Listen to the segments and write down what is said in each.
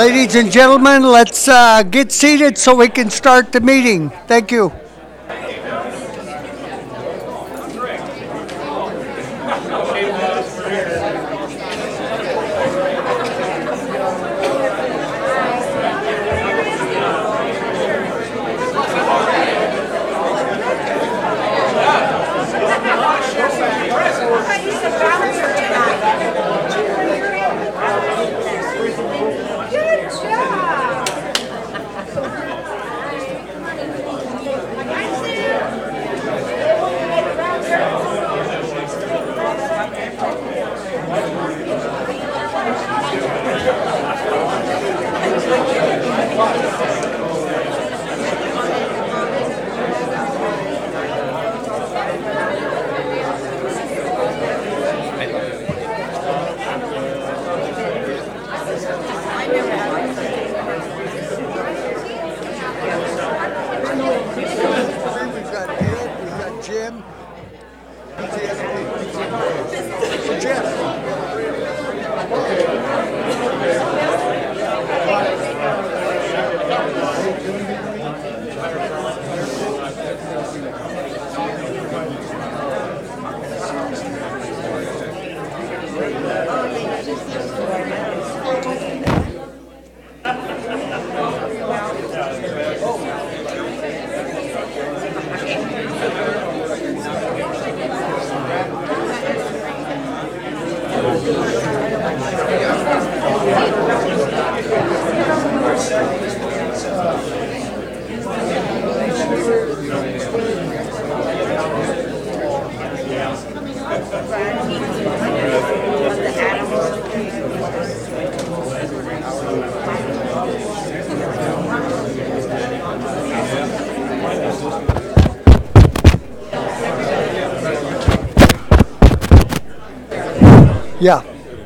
Ladies and gentlemen, let's get seated so we can start the meeting. Thank you.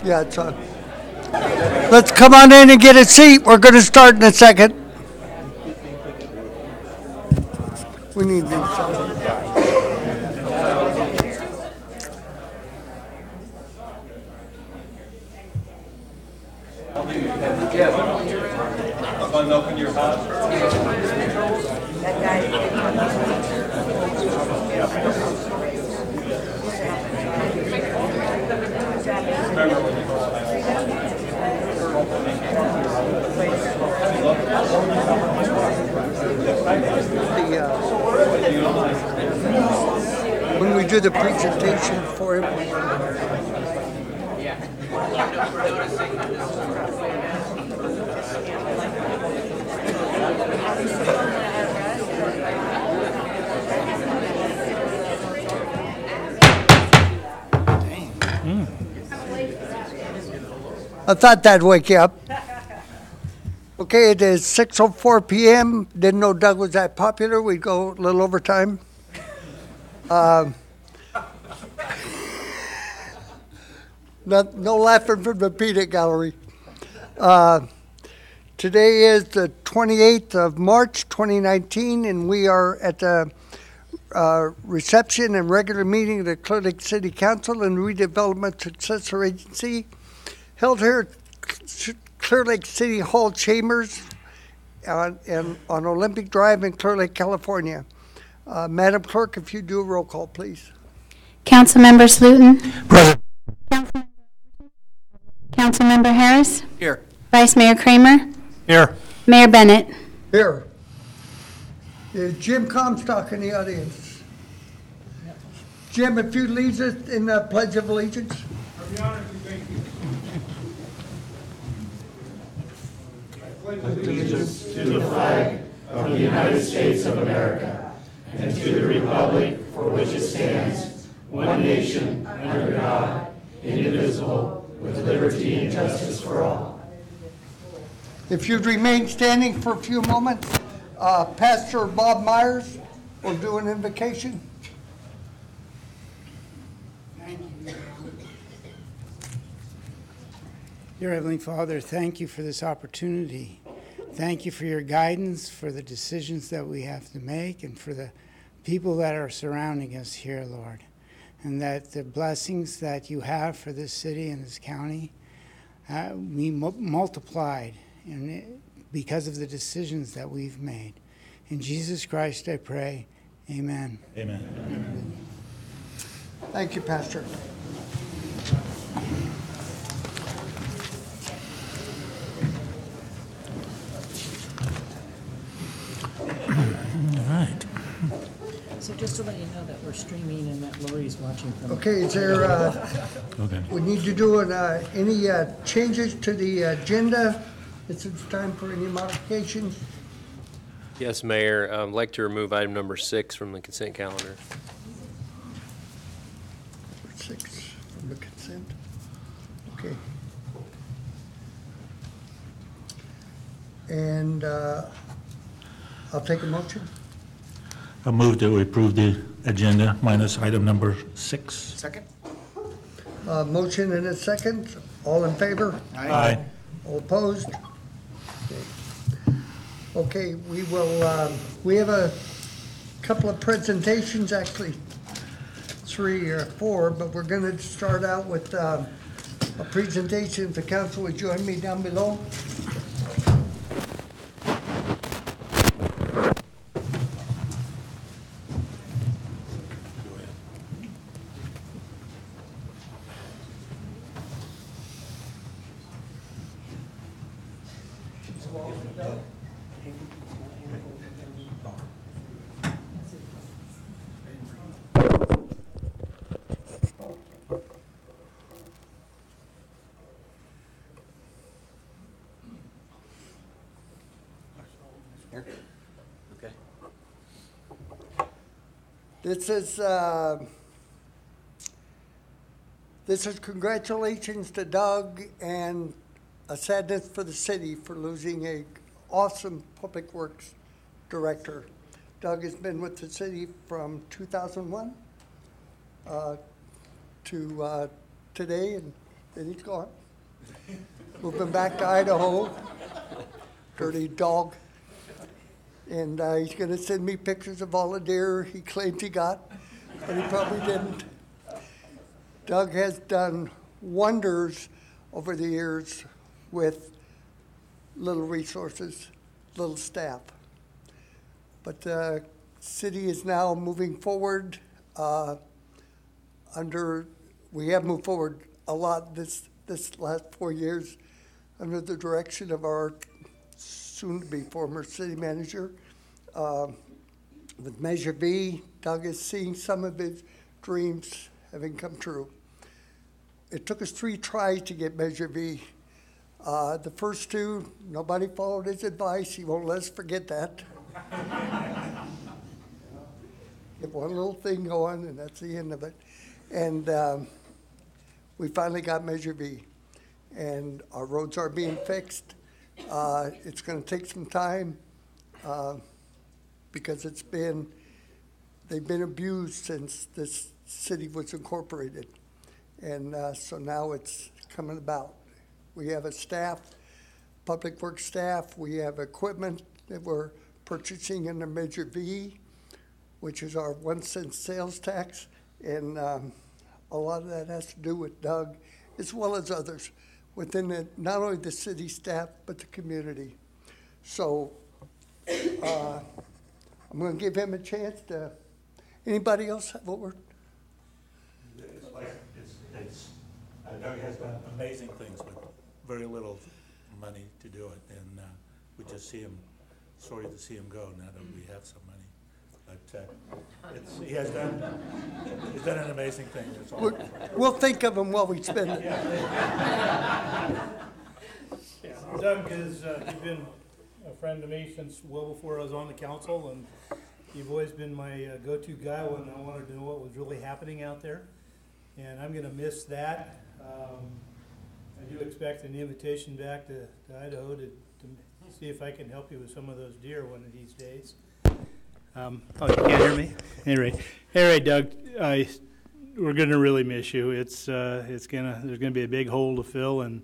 Yeah, it's on. Let's come on in and get a seat. We're going to start in a second. We need to do something. Open your house. When we do the presentation for him. I thought that'd wake you up. Okay, it is 6:04 p.m. Didn't know Doug was that popular. We'd go a little over time. No laughing from the peanut gallery. Today is the 28th of March, 2019, and we are at the reception and regular meeting of the Clearlake City Council and Redevelopment Successor Agency, held here at Clearlake City Hall Chambers on Olympic Drive in Clearlake, California. Madam Clerk, if you do a roll call, please. Councilmember Slutin. Present. Councilmember Harris. Here. Vice Mayor Kramer. Here. Mayor Bennett. Here. Is Jim Comstock in the audience? Jim, if you lead us in the Pledge of Allegiance. I'll be honored to thank you. I pledge allegiance to the flag of the United States of America and to the republic for which it stands, one nation, under God, indivisible, with liberty and justice for all. If you'd remain standing for a few moments, Pastor Bob Myers will do an invocation. Thank you. Dear Heavenly Father, thank you for this opportunity. Thank you for your guidance, for the decisions that we have to make, and for the people that are surrounding us here, Lord. And that the blessings that you have for this city and this county be multiplied and because of the decisions that we've made. In Jesus Christ I pray, amen. Amen. Thank you, Pastor. All right. So just to let you know that we're streaming and that Lori's watching from. Okay, is there, Okay. we need to do any changes to the agenda? This is time for any modifications? Yes, Mayor. I'd like to remove item number 6 from the consent calendar. 6 from the consent. Okay. And I'll take a motion. I move that we approve the agenda minus item number 6. Second? Motion and a second. All in favor? Aye. All opposed? Okay, we will, we have a couple of presentations, actually 3 or 4, but we're going to start out with a presentation. If the council would join me down below. Okay. This is congratulations to Doug and a sadness for the city for losing a awesome public works director. Doug has been with the city from 2001 to today, and then he's gone. Moving back to Idaho, dirty dog. And he's going to send me pictures of all the deer he claims he got, but he probably didn't. Doug has done wonders over the years with little resources, little staff. But the city is now moving forward we have moved forward a lot this last 4 years under the direction of our soon-to-be former city manager. With Measure B, Doug is seeing some of his dreams having come true. It took us 3 tries to get Measure B. The first 2, nobody followed his advice. He won't let us forget that. Get one little thing going, and that's the end of it. And we finally got Measure B. And our roads are being fixed. It's going to take some time because they've been abused since this city was incorporated. And so now it's coming about. We have a staff, public works staff. We have equipment that we're purchasing under Measure V, which is our 1-cent sales tax. And a lot of that has to do with Doug, as well as others within not only the city staff, but the community. So I'm going to give him a chance to, anybody else have a word? Doug has done amazing things with very little money to do it, and we just sorry to see him go now that we have some money. But he's done an amazing thing. That's all. We'll think of him while we spend it. Doug has he's been a friend to me since well before I was on the council, and you've always been my go-to guy when I wanted to know what was really happening out there. And I'm going to miss that. I do expect an invitation back to Idaho to see if I can help you with some of those deer one of these days. Oh, you can't hear me? Anyway, Doug, we're going to really miss you. There's going to be a big hole to fill, and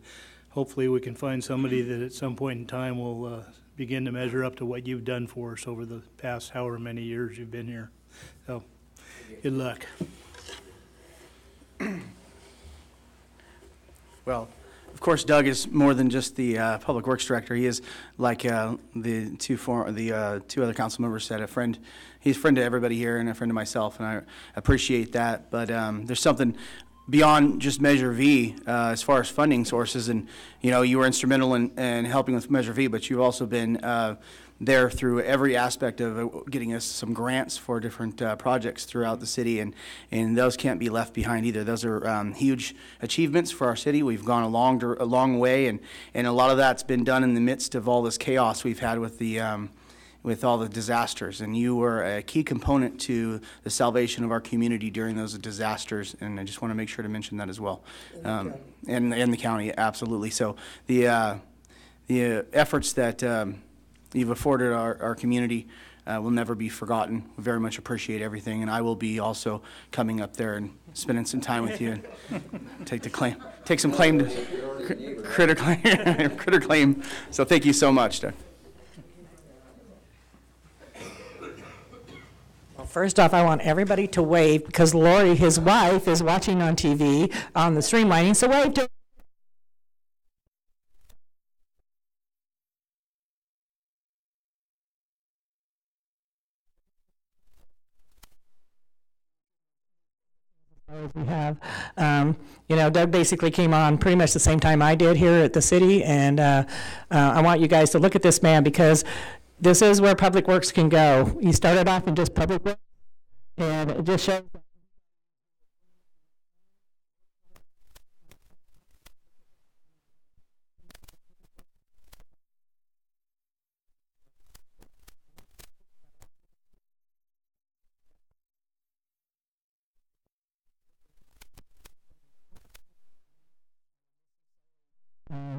hopefully we can find somebody that at some point in time will begin to measure up to what you've done for us over the past however many years you've been here. So, good luck. Well, Of course, Doug is more than just the Public Works Director. He is, like the two other council members said, a friend. He's a friend to everybody here and a friend to myself, and I appreciate that. But there's something beyond just Measure V as far as funding sources. And, you were instrumental in helping with Measure V, but you've also been there through every aspect of getting us some grants for different projects throughout the city, and those can't be left behind either. Those are huge achievements for our city. We've gone a long way, and a lot of that's been done in the midst of all this chaos we've had with the with all the disasters, and you were a key component to the salvation of our community during those disasters, and I just want to make sure to mention that as well. And the county, absolutely. So the efforts that you've afforded our community will never be forgotten. We very much appreciate everything, and I will be also coming up there and spending some time with you and take some claim to critter claim. So thank you so much, Doug. Well, first off, I want everybody to wave because Lori, his wife, is watching on TV on the streamlining. So wave to. We have, Doug basically came on pretty much the same time I did here at the city, and I want you guys to look at this man because this is where Public Works can go. He started off in just Public Works, and it just shows.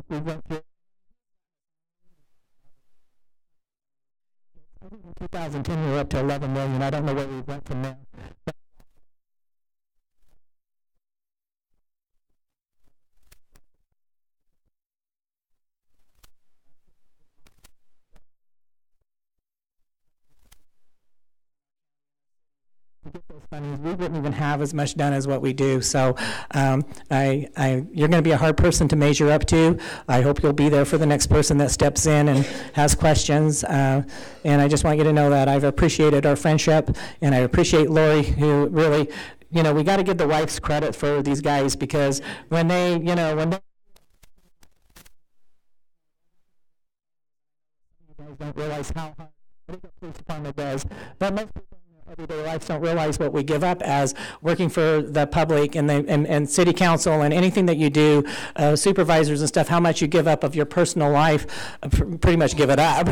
We went through. I think in 2010 we were up to 11 million. I don't know where we went from there. To get those fundings, we wouldn't even have as much done as what we do. So you're going to be a hard person to measure up to. I hope you'll be there for the next person that steps in and has questions. And I just want you to know that I've appreciated our friendship, and I appreciate Lori, who really, we got to give the wives credit for these guys because when they you guys don't realize how hard I think the police department does, but most people everyday lives don't realize what we give up as working for the public and city council and anything that you do, supervisors and stuff, how much you give up of your personal life, pretty much give it up.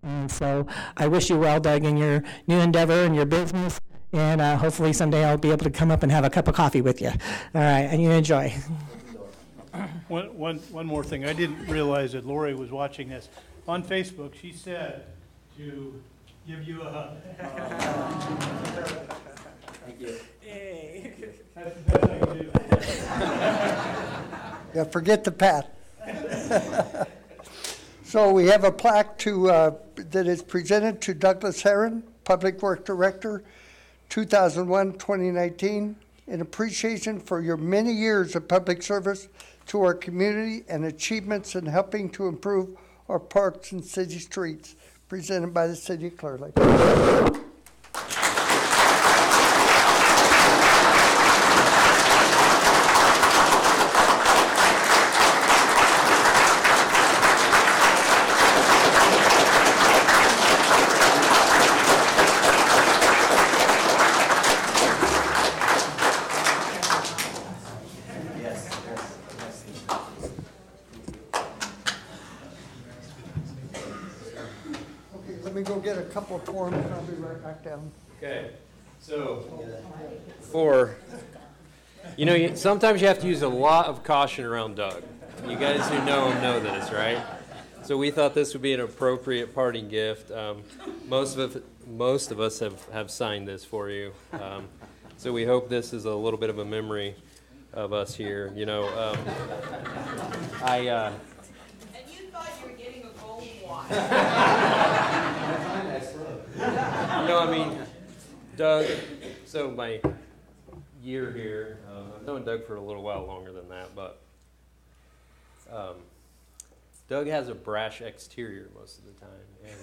And so I wish you well, Doug, in your new endeavor and your business, and hopefully someday I'll be able to come up and have a cup of coffee with you. All right, and you enjoy. One more thing. I didn't realize that Lori was watching this. On Facebook, she said to give you a hug. Thank you. Hey. That's the best I can do. Yeah, forget the pat. So we have a plaque that is presented to Douglas Herron, Public Works Director, 2001-2019, in appreciation for your many years of public service to our community and achievements in helping to improve our parks and city streets, presented by the City of Clearlake. Let me go get a couple of forms and I'll be right back down. Okay, so sometimes you have to use a lot of caution around Doug. You guys who know him know this, right? So we thought this would be an appropriate parting gift. Most of us have signed this for you. So we hope this is a little bit of a memory of us here. And you thought you were getting a gold watch. Doug, so my year here, I've known Doug for a little while longer than that, but Doug has a brash exterior most of the time, and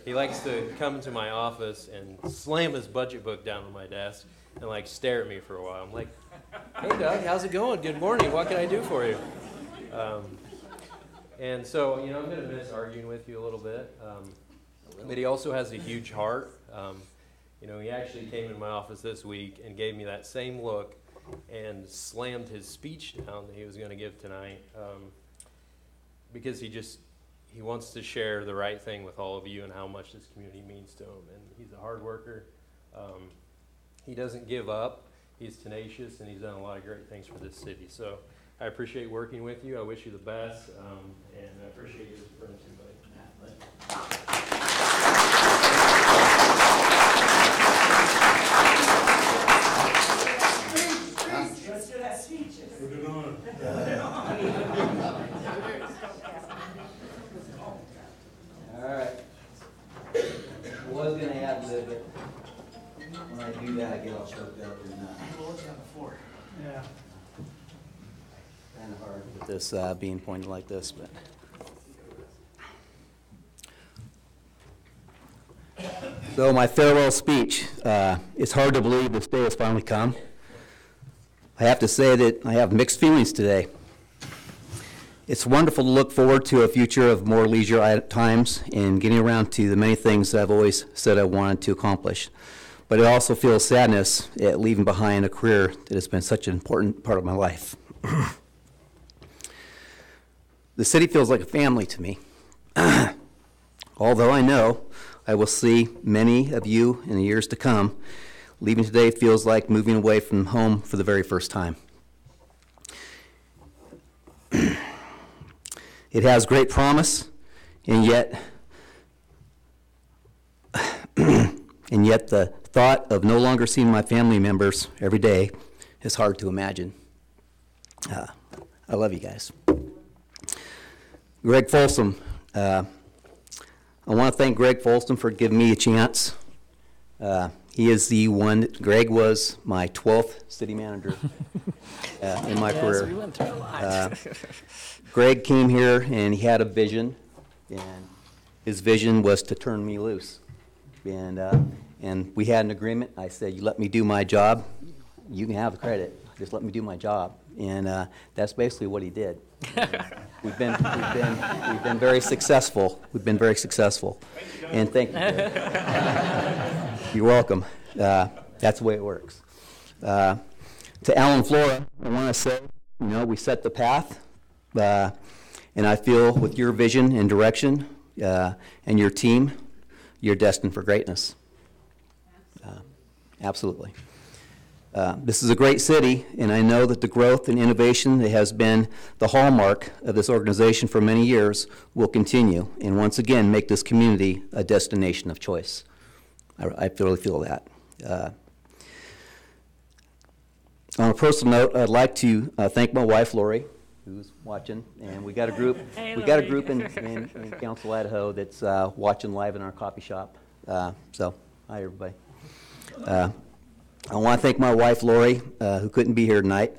he likes to come into my office and slam his budget book down on my desk and like stare at me for a while. I'm like, "Hey Doug, how's it going? Good morning. What can I do for you?" And so, I'm going to miss arguing with you a little bit, but he also has a huge heart. He actually came in my office this week and gave me that same look and slammed his speech down that he was going to give tonight, because he wants to share the right thing with all of you and how much this community means to him. And he's a hard worker. He doesn't give up. He's tenacious, and he's done a lot of great things for this city. So I appreciate working with you. I wish you the best, and I appreciate your friendship, buddy. All right. I was going to add lib it. When I do that, I get all choked up and Yeah. kind of hard with this being pointed like this, but. So my farewell speech. It's hard to believe this day has finally come. I have to say that I have mixed feelings today. It's wonderful to look forward to a future of more leisure times and getting around to the many things that I've always said I wanted to accomplish. But I also feel sadness at leaving behind a career that has been such an important part of my life. The city feels like a family to me. Although I know I will see many of you in the years to come, leaving today feels like moving away from home for the very first time. It has great promise, and yet the thought of no longer seeing my family members every day is hard to imagine. I love you guys. Greg Folsom. I want to thank Greg Folsom for giving me a chance. He is the one. Greg was my 12th city manager in my career. We went through a lot. Greg came here and he had a vision, and his vision was to turn me loose. And we had an agreement. I said, "You let me do my job, you can have the credit. Just let me do my job." And that's basically what he did. We've been very successful. We've been very successful. And thank you, Greg. You're welcome. That's the way it works. To Alan Flora, I want to say, we set the path. And I feel with your vision and direction and your team, you're destined for greatness. Absolutely. This is a great city, and I know that the growth and innovation that has been the hallmark of this organization for many years will continue, and once again make this community a destination of choice. I really feel that. On a personal note, I'd like to thank my wife, Lori, who's watching, and we got a group. We got a group in Council, Idaho, that's watching live in our coffee shop. So, hi everybody. I want to thank my wife, Lori, who couldn't be here tonight.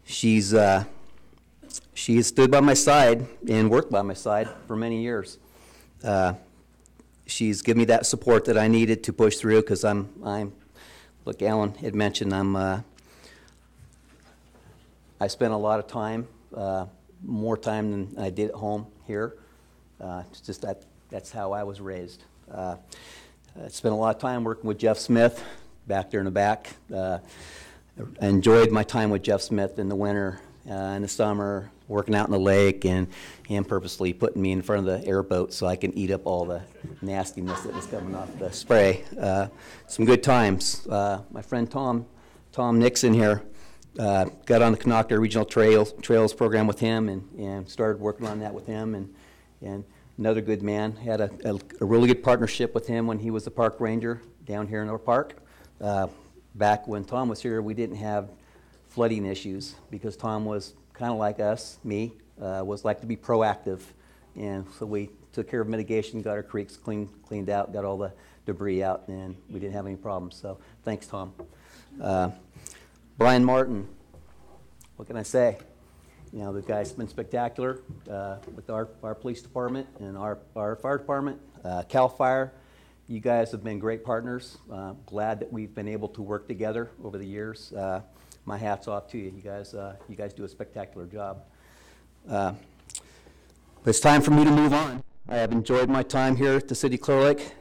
She has stood by my side and worked by my side for many years. She's given me that support that I needed to push through, because like Alan had mentioned, I spent a lot of time, more time than I did at home here. It's just that's how I was raised. I spent a lot of time working with Jeff Smith back there in the back. I enjoyed my time with Jeff Smith in the winter, in the summer, working out in the lake, and him purposely putting me in front of the airboat so I can eat up all the nastiness that was coming off the spray. Some good times. My friend Tom Nixon here, got on the Kanaka Regional Trails program with him and started working on that with him, and another good man. Had a really good partnership with him when he was a park ranger down here in our park. Back when Tom was here, we didn't have flooding issues because Tom was kind of like us, me, was like to be proactive. And so we took care of mitigation, got our creeks cleaned out, got all the debris out, and we didn't have any problems. So thanks, Tom. Brian Martin, what can I say? You know, the guy's been spectacular with our police department and our fire department. CAL FIRE, you guys have been great partners. Glad that we've been able to work together over the years. My hat's off to you. You guys do a spectacular job. But it's time for me to move on. I have enjoyed my time here at the City of Clear Lake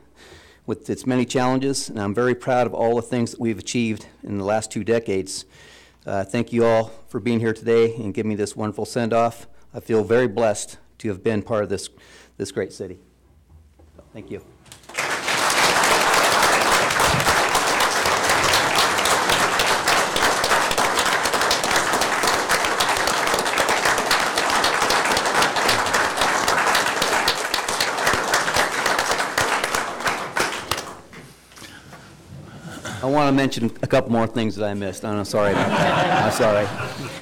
with its many challenges, and I'm very proud of all the things that we've achieved in the last 2 decades. Thank you all for being here today and giving me this wonderful send-off. I feel very blessed to have been part of this great city. So, thank you. I want to mention a couple more things that I missed. I'm sorry about that. I'm sorry.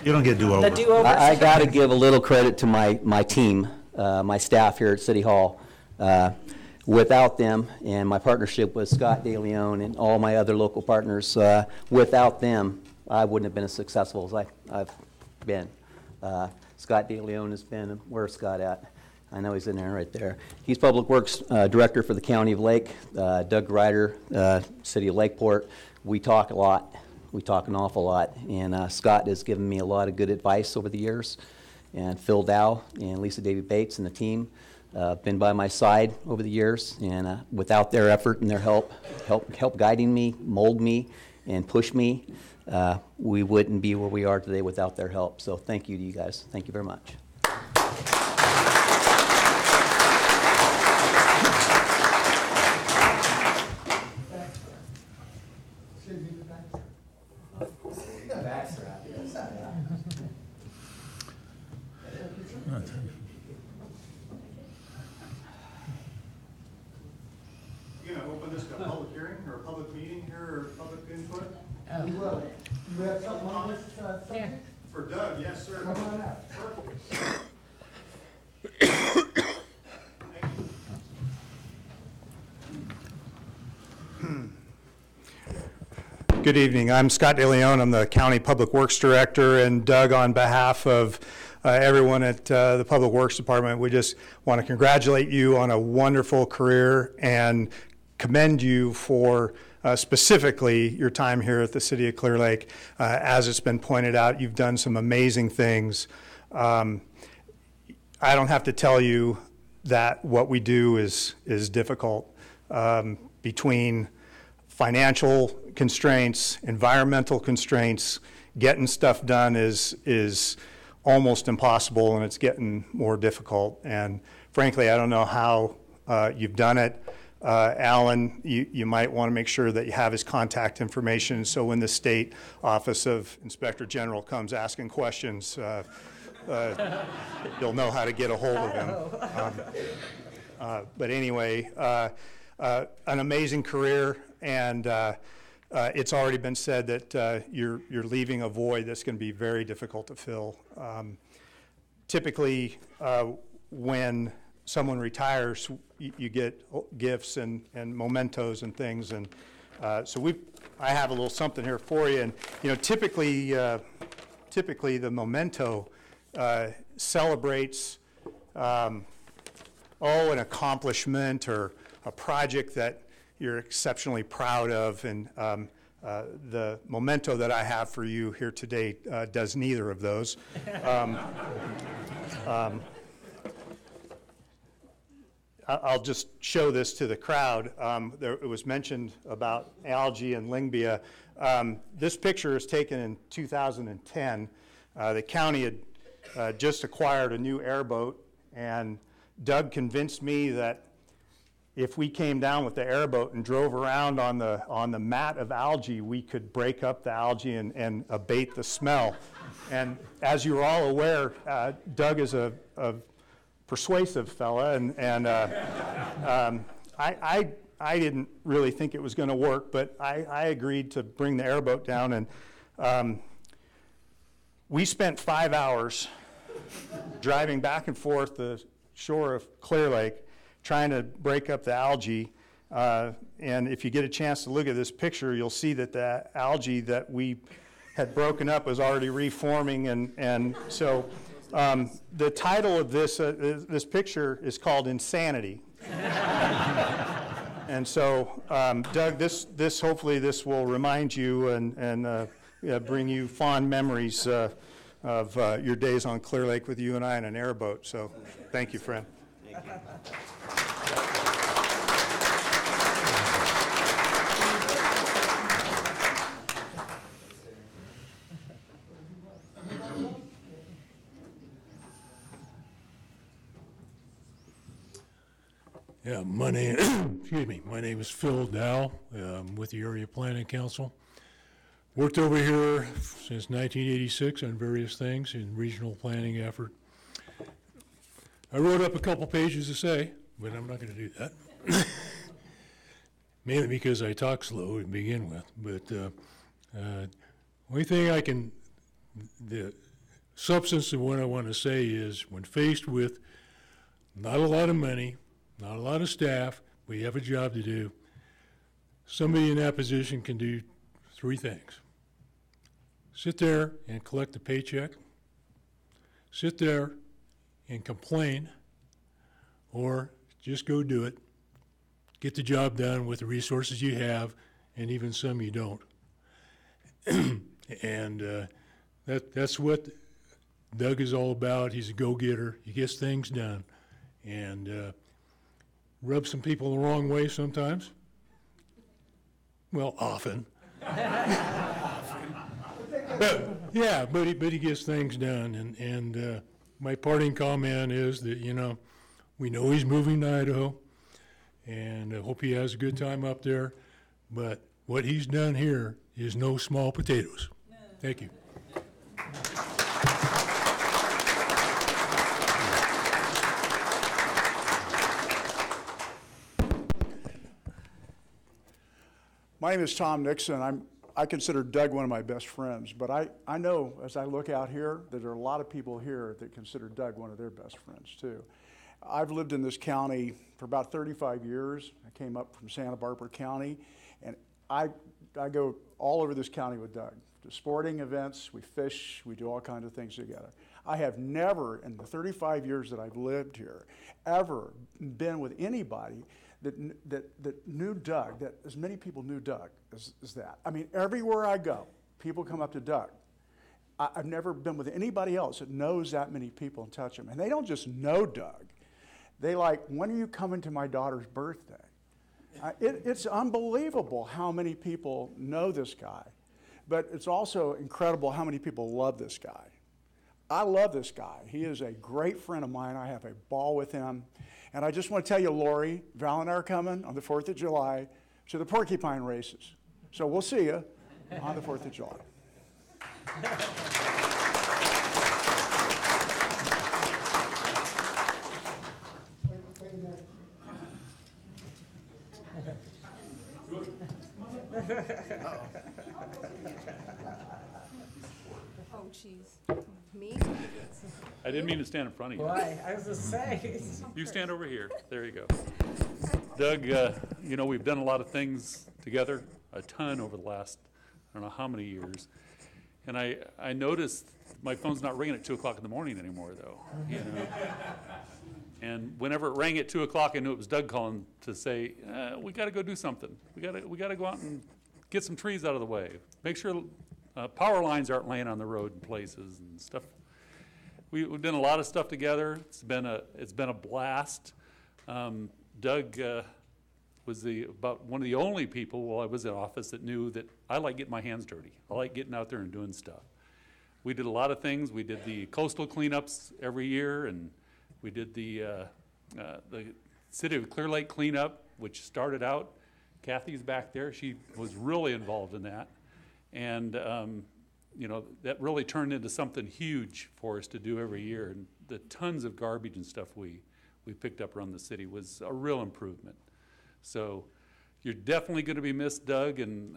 You don't get do-over. I got to give a little credit to my team, my staff here at City Hall. Without them, and my partnership with Scott DeLeon and all my other local partners, without them, I wouldn't have been as successful as I've been. Scott DeLeon has been, where's Scott at? I know he's in there right there. He's Public Works Director for the County of Lake. Doug Ryder, City of Lakeport. We talk a lot. We talk an awful lot. And Scott has given me a lot of good advice over the years. And Phil Dow and Lisa Davy Bates and the team been by my side over the years. And without their effort and their help guiding me, mold me, and push me, we wouldn't be where we are today without their help. So thank you to you guys. Thank you very much. You gonna open this to a public hearing or a public meeting here or public input? We will. Do we have something on this subject? For Doug, yes, sir. Come on out. Good evening. I'm Scott DeLeon. I'm the County Public Works Director, and Doug, on behalf of everyone at the Public Works Department, we just want to congratulate you on a wonderful career and commend you for specifically your time here at the City of Clear Lake. As it's been pointed out, you've done some amazing things. I don't have to tell you that what we do is difficult. Between financial constraints, environmental constraints, getting stuff done is almost impossible, and it's getting more difficult. And frankly, I don't know how you've done it. Alan, you might want to make sure that you have his contact information, so when the State Office of Inspector General comes asking questions, you'll know how to get a hold of him. But anyway, an amazing career, and it's already been said that you're leaving a void that's going to be very difficult to fill. Typically, when someone retires, you get gifts and mementos and things, and so I have a little something here for you. And you know, typically the memento celebrates an accomplishment or a project that you're exceptionally proud of, and the memento that I have for you here today does neither of those. I'll just show this to the crowd. It was mentioned about algae and Lingbia. This picture is taken in 2010. The county had just acquired a new airboat, and Doug convinced me that if we came down with the airboat and drove around on the mat of algae, we could break up the algae and abate the smell. And as you're all aware, Doug is a persuasive fella, and I didn't really think it was going to work, but I agreed to bring the airboat down, and we spent 5 hours driving back and forth the shore of Clear Lake, trying to break up the algae. And if you get a chance to look at this picture, you'll see that the algae that we had broken up was already reforming. And so the title of this picture is called Insanity. And so, Doug, this hopefully this will remind you and bring you fond memories of your days on Clearlake with you and I in an airboat. So thank you, friend. Thank you. Yeah, my name, excuse me, my name is Phil Dow. I'm with the Area Planning Council. Worked over here since 1986 on various things in regional planning effort. I wrote up a couple pages to say, but I'm not going to do that. Mainly because I talk slow to begin with. But only thing the substance of what I want to say is when faced with not a lot of money, not a lot of staff, we have a job to do, somebody in that position can do three things. Sit there and collect a paycheck, sit there and complain, or just go do it. Get the job done with the resources you have, and even some you don't. And that's what Doug is all about. He's a go-getter. He gets things done. And rubs some people the wrong way sometimes. Well, often. But he gets things done. And my parting comment is that, we know he's moving to Idaho, and I hope he has a good time up there. But what he's done here is no small potatoes. Thank you. My name is Tom Nixon. I consider Doug one of my best friends, but I know as I look out here that there are a lot of people here that consider Doug one of their best friends too. I've lived in this county for about 35 years. I came up from Santa Barbara County, and I go all over this county with Doug. To sporting events, we fish, we do all kinds of things together. I have never, in the 35 years that I've lived here, ever been with anybody that knew Doug, that as many people knew Doug as that. I mean, everywhere I go, people come up to Doug. I've never been with anybody else that knows that many people and touch them. And they don't just know Doug. They like, when are you coming to my daughter's birthday? It's unbelievable how many people know this guy. But it's also incredible how many people love this guy. I love this guy. He is a great friend of mine. I have a ball with him. And I just want to tell you, Lori, Val and I are coming on the 4th of July to the porcupine races. So we'll see you on the 4th of July. Oh, jeez. Me? I didn't mean to stand in front of you. Why? I was going to say. You stand over here. There you go. Doug, we've done a lot of things together, a ton over the last, I don't know how many years. And I noticed my phone's not ringing at 2 o'clock in the morning anymore, though. And whenever it rang at 2 o'clock, I knew it was Doug calling to say, we got to go do something. We got to go out and get some trees out of the way. Make sure power lines aren't laying on the road in places and stuff. We've done a lot of stuff together. It's been a blast. Doug was about one of the only people while I was in office that knew that I like getting my hands dirty. I like getting out there and doing stuff. We did a lot of things. We did the coastal cleanups every year, and we did the city of Clearlake cleanup, which started out. Kathy's back there. She was really involved in that. And, that really turned into something huge for us to do every year. And the tons of garbage and stuff we picked up around the city was a real improvement. So you're definitely going to be missed, Doug, and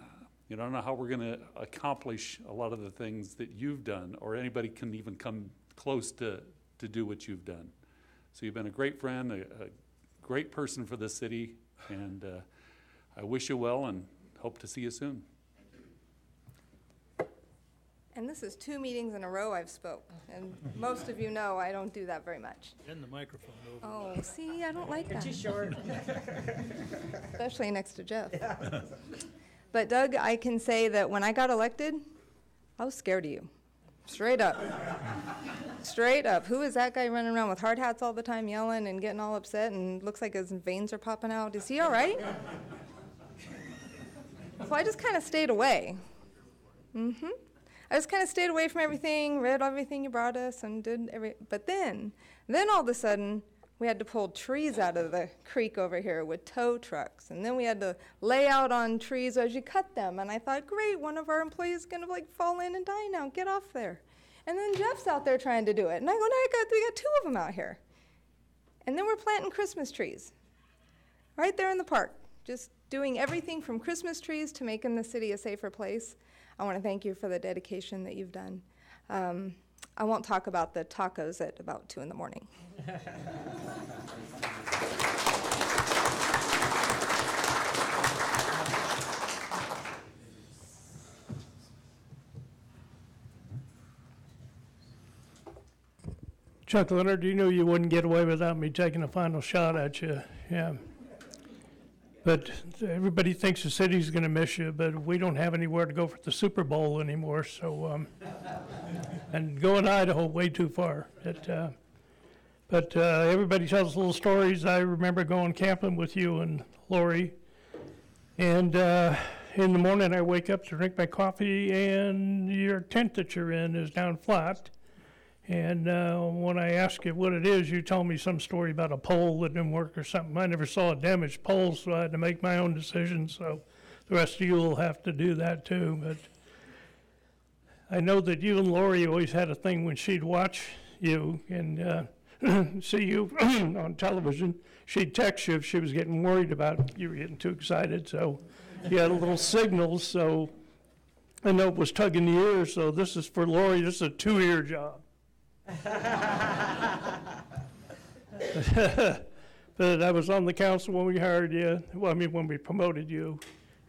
I don't know how we're going to accomplish a lot of the things that you've done, or anybody can even come close to do what you've done. So you've been a great friend, a great person for the city, and I wish you well and hope to see you soon. And this is 2 meetings in a row I've spoke, and most of you know I don't do that very much. Bend the microphone over. Oh, see, I don't like that. Too short. Especially next to Jeff. But Doug, I can say that when I got elected, I was scared of you. Straight up. Straight up. Who is that guy running around with hard hats all the time yelling and getting all upset and looks like his veins are popping out? Is he all right? So I just kind of stayed away. I just kind of stayed away from everything, read everything you brought us, and but then all of a sudden, we had to pull trees out of the creek over here with tow trucks, and then we had to lay out on trees as you cut them, and I thought, great, one of our employees is gonna like fall in and die now, get off there. And then Jeff's out there trying to do it, and I go, no, we got 2 of them out here. And then we're planting Christmas trees, right there in the park, just doing everything from Christmas trees to making the city a safer place. I want to thank you for the dedication that you've done. I won't talk about the tacos at about 2 in the morning. Chuck Leonard, you knew you wouldn't get away without me taking a final shot at you. Yeah. But everybody thinks the city's going to miss you, but we don't have anywhere to go for the Super Bowl anymore. So, and going to Idaho way too far. But everybody tells little stories. I remember going camping with you and Lori, and in the morning I wake up to drink my coffee, and your tent that you're in is down flat. And when I ask you what it is, you tell me some story about a pole that didn't work or something. I never saw a damaged pole, so I had to make my own decision. So the rest of you will have to do that too. But I know that you and Lori always had a thing when she'd watch you and see you on television. She'd text you if she was getting worried about you were getting too excited. So you had a little signal. So I know it was tugging the ear. So this is for Lori. This is a 2-ear job. But I was on the council when we hired you, well, I mean, when we promoted you,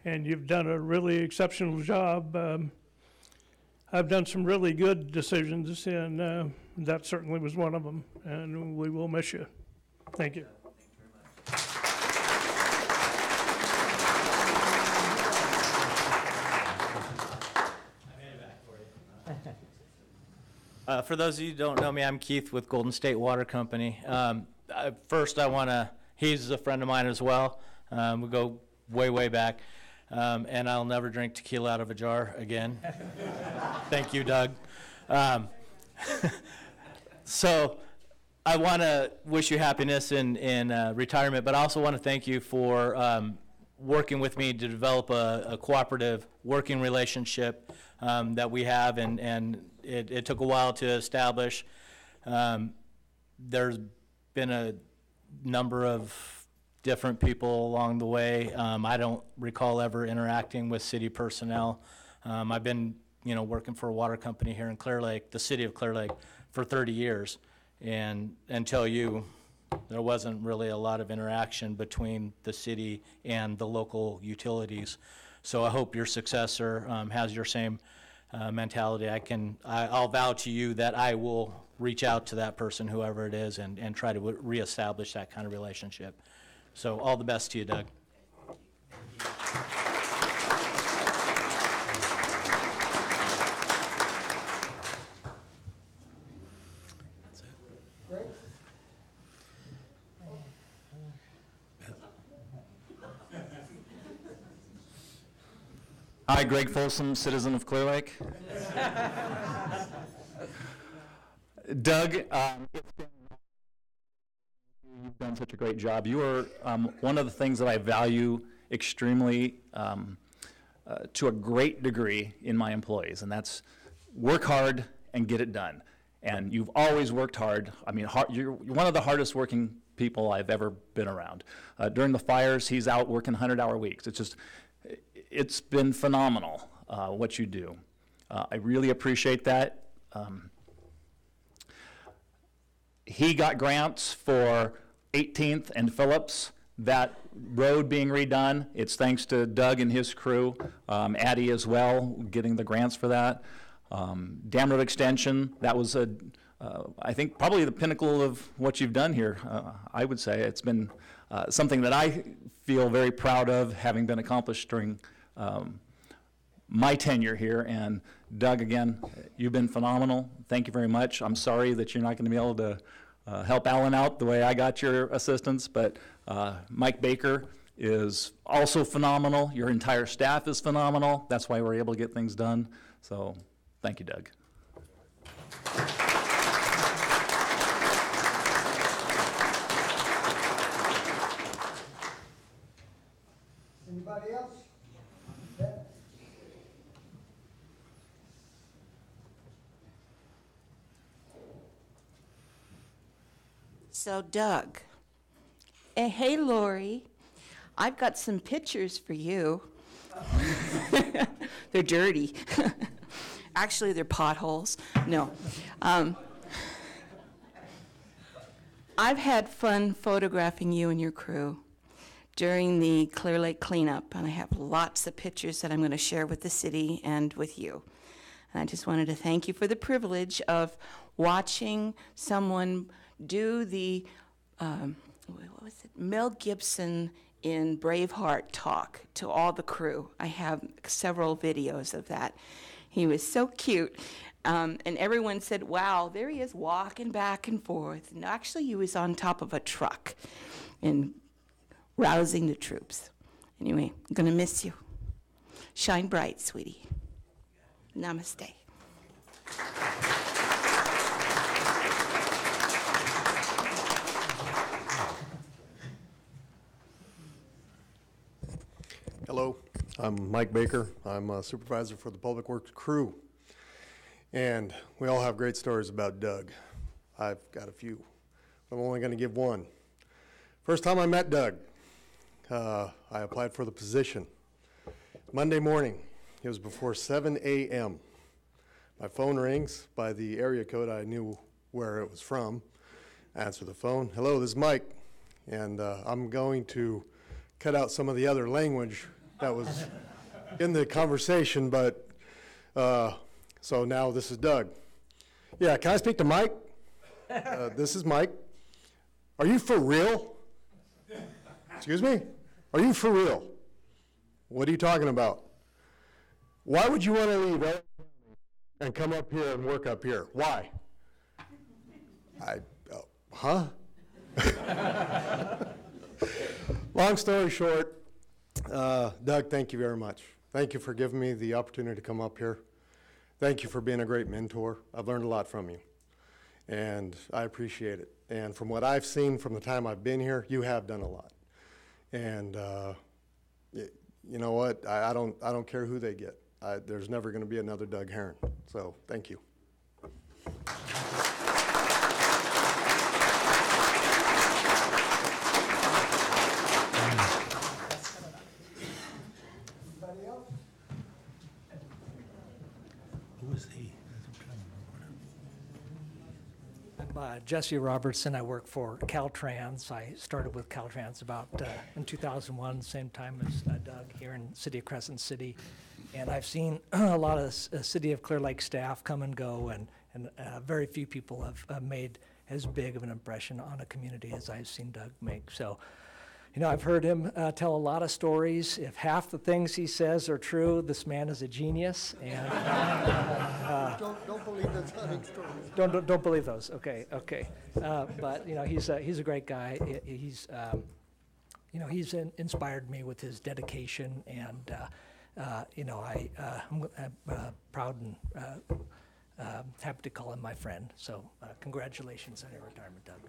and you've done a really exceptional job. I've done some really good decisions, and that certainly was one of them, and we will miss you. Thank you. For those of you who don't know me, I'm Keith with Golden State Water Company. First, he's a friend of mine as well. We go way, way back. And I'll never drink tequila out of a jar again. Thank you, Doug. So I want to wish you happiness in retirement, but I also want to thank you for working with me to develop a cooperative working relationship that we have, and it took a while to establish. There's been a number of different people along the way. I don't recall ever interacting with city personnel. I've been, working for a water company here in Clearlake, the city of Clearlake, for 30 years, and until there wasn't really a lot of interaction between the city and the local utilities. So I hope your successor has your same mentality. I'll vow to you that I will reach out to that person, whoever it is, and try to reestablish that kind of relationship. So all the best to you, Doug. Hi, Greg Folsom, citizen of Clearlake. Doug, you've done such a great job. You are one of the things that I value extremely to a great degree in my employees, and that's work hard and get it done. And you've always worked hard. I mean, you're one of the hardest working people I've ever been around. During the fires, he's out working 100-hour weeks. It's been phenomenal what you do. I really appreciate that. He got grants for 18th and Phillips that road being redone, it's thanks to Doug and his crew, Addie as well, getting the grants for that. Dam Road Extension, that was I think probably the pinnacle of what you've done here. I would say it's been something that I feel very proud of having been accomplished during my tenure here. And Doug, again, you've been phenomenal. Thank you very much. I'm sorry that you're not going to be able to help Alan out the way I got your assistance, but Mike Baker is also phenomenal. Your entire staff is phenomenal. That's why we're able to get things done. So thank you, Doug. Anybody else? So Doug, hey Lori, I've got some pictures for you. They're dirty. Actually, they're potholes. No. I've had fun photographing you and your crew during the Clearlake cleanup, and I have lots of pictures that I'm going to share with the city and with you. And I just wanted to thank you for the privilege of watching someone do the, what was it, Mel Gibson in Braveheart talk to all the crew. I have several videos of that. He was so cute. And everyone said, wow, there he is walking back and forth. And actually, he was on top of a truck and rousing the troops. Anyway, I'm going to miss you. Shine bright, sweetie. Namaste. Hello, I'm Mike Baker. I'm a supervisor for the Public Works crew. And we all have great stories about Doug. I've got a few, but I'm only going to give one. First time I met Doug, I applied for the position. Monday morning, it was before 7 a.m. My phone rings by the area code. I knew where it was from. I answer the phone. Hello, this is Mike. And I'm going to cut out some of the other language that was in the conversation, but so now this is Doug. Yeah, can I speak to Mike? This is Mike. Are you for real? Excuse me? Are you for real? What are you talking about? Why would you want to leave and come up here and work up here? Why? Huh? Long story short, Doug, thank you very much. Thank you for giving me the opportunity to come up here. Thank you for being a great mentor. I've learned a lot from you, and I appreciate it. And from what I've seen from the time I've been here, you have done a lot. And you know what? I don't care who they get. There's never going to be another Doug Heron. So thank you. Who is he? I'm Jesse Robertson. I work for Caltrans. I started with Caltrans about in 2001, same time as Doug here in City of Crescent City. And I've seen a lot of City of Clear Lake staff come and go, and very few people have made as big of an impression on a community as I've seen Doug make. So, you know, I've heard him tell a lot of stories. If half the things he says are true, this man is a genius. And don't believe those hunting stories. Don't believe those. Okay. But you know, he's a great guy. He's you know, he's inspired me with his dedication, and you know, I'm proud and happy to call him my friend. So congratulations on your retirement, Doug.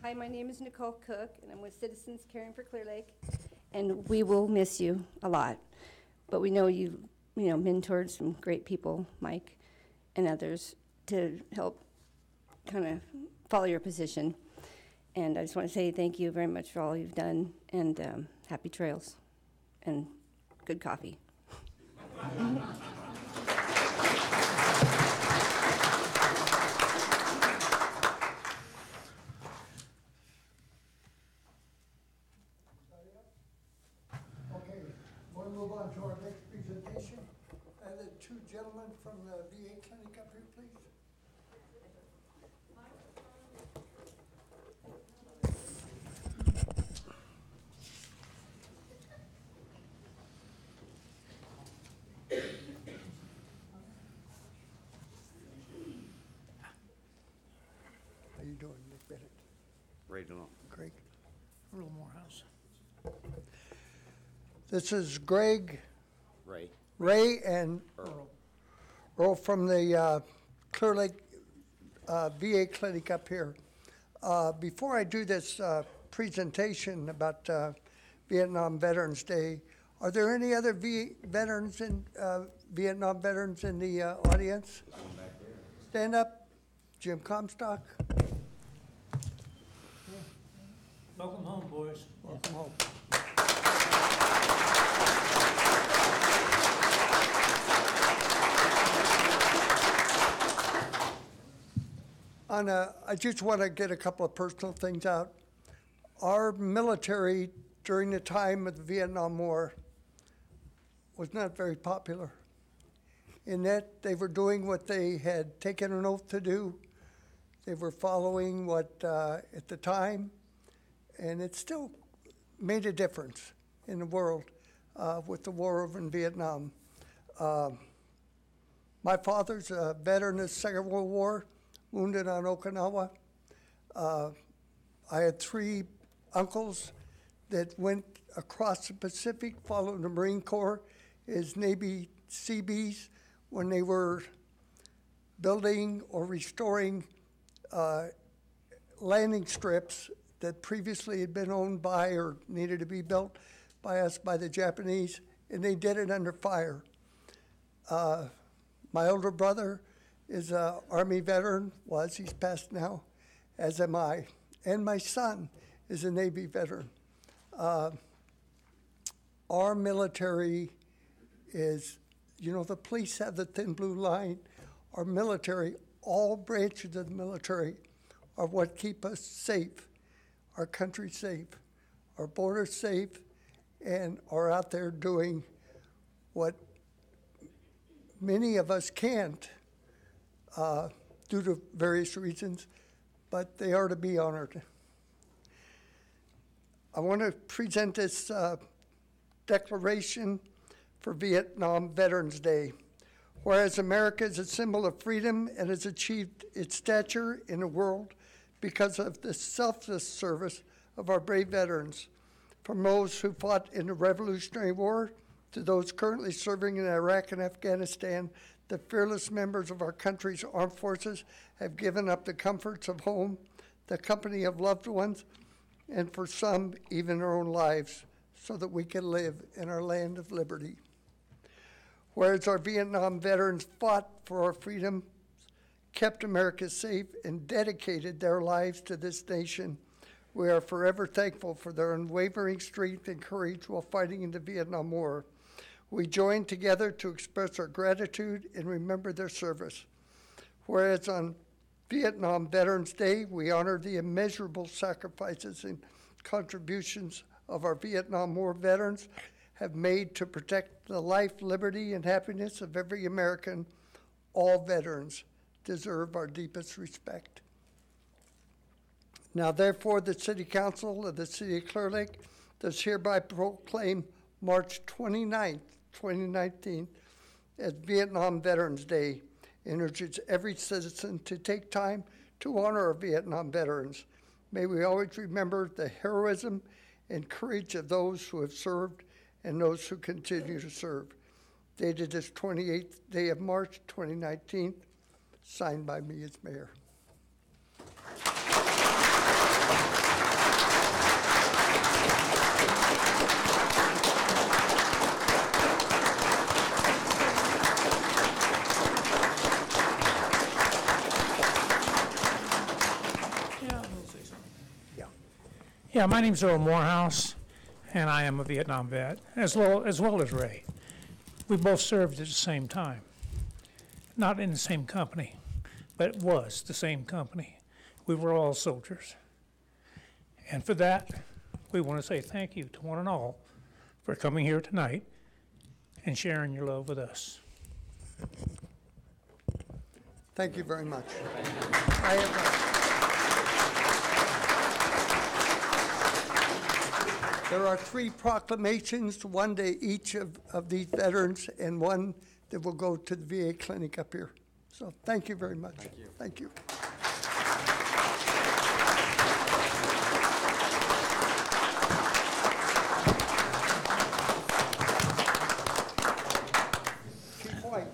Hi, my name is Nicole Cook, and I'm with Citizens Caring for Clearlake, and we will miss you a lot. But we know you mentored some great people, Mike and others, to help kind of follow your position. And I just want to say thank you very much for all you've done, and happy trails, and good coffee. Okay, we'll move on to our next presentation. And the two gentlemen from the VA clinic up here, please. How you doing, Nick Bennett? Right on. Greg? Earl Morehouse. This is Greg, Ray. and Earl. Earl from the Clearlake VA clinic up here. Before I do this presentation about Vietnam Veterans Day, are there any other veterans in Vietnam veterans in the audience? Stand up, Jim Comstock. Welcome home, boys. Welcome home. I just want to get a couple of personal things out. Our military during the time of the Vietnam War was not very popular, in that they were doing what they had taken an oath to do. They were following what, at the time, and it still made a difference in the world with the war over in Vietnam. My father's a veteran of the Second World War, wounded on Okinawa. I had three uncles that went across the Pacific, followed the Marine Corps as Navy Seabees when they were building or restoring landing strips that previously had been owned by or needed to be built by us by the Japanese, and they did it under fire. My older brother is an Army veteran, he's passed now, as am I. And my son is a Navy veteran. Our military is, the police have the thin blue line. Our military, all branches of the military are what keep us safe, our country safe, our borders safe, and are out there doing what many of us can't due to various reasons, but they are to be honored. I want to present this declaration for Vietnam Veterans Day. Whereas America is a symbol of freedom and has achieved its stature in the world because of the selfless service of our brave veterans, from those who fought in the Revolutionary War to those currently serving in Iraq and Afghanistan, the fearless members of our country's armed forces have given up the comforts of home, the company of loved ones, and for some, even their own lives, so that we can live in our land of liberty. Whereas our Vietnam veterans fought for our freedom, kept America safe, and dedicated their lives to this nation, we are forever thankful for their unwavering strength and courage while fighting in the Vietnam War. We join together to express our gratitude and remember their service. Whereas on Vietnam Veterans Day, we honor the immeasurable sacrifices and contributions of our Vietnam War veterans have made to protect the life, liberty, and happiness of every American. All veterans deserve our deepest respect. Now, therefore, the City Council of the City of Clearlake does hereby proclaim March 29th, 2019 as Vietnam Veterans Day and urges every citizen to take time to honor our Vietnam veterans. May we always remember the heroism and courage of those who have served and those who continue to serve. Dated this 28th day of March 2019, signed by me as mayor. Yeah. Yeah, my name's Earl Morehouse, and I am a Vietnam vet, as well as Ray. We both served at the same time. Not in the same company, but it was the same company. We were all soldiers. And for that, we want to say thank you to one and all for coming here tonight and sharing your love with us. Thank you very much. There are 3 proclamations, one to each of these veterans, and one that will go to the VA clinic up here. So thank you very much. Thank you. Thank you. Chief White.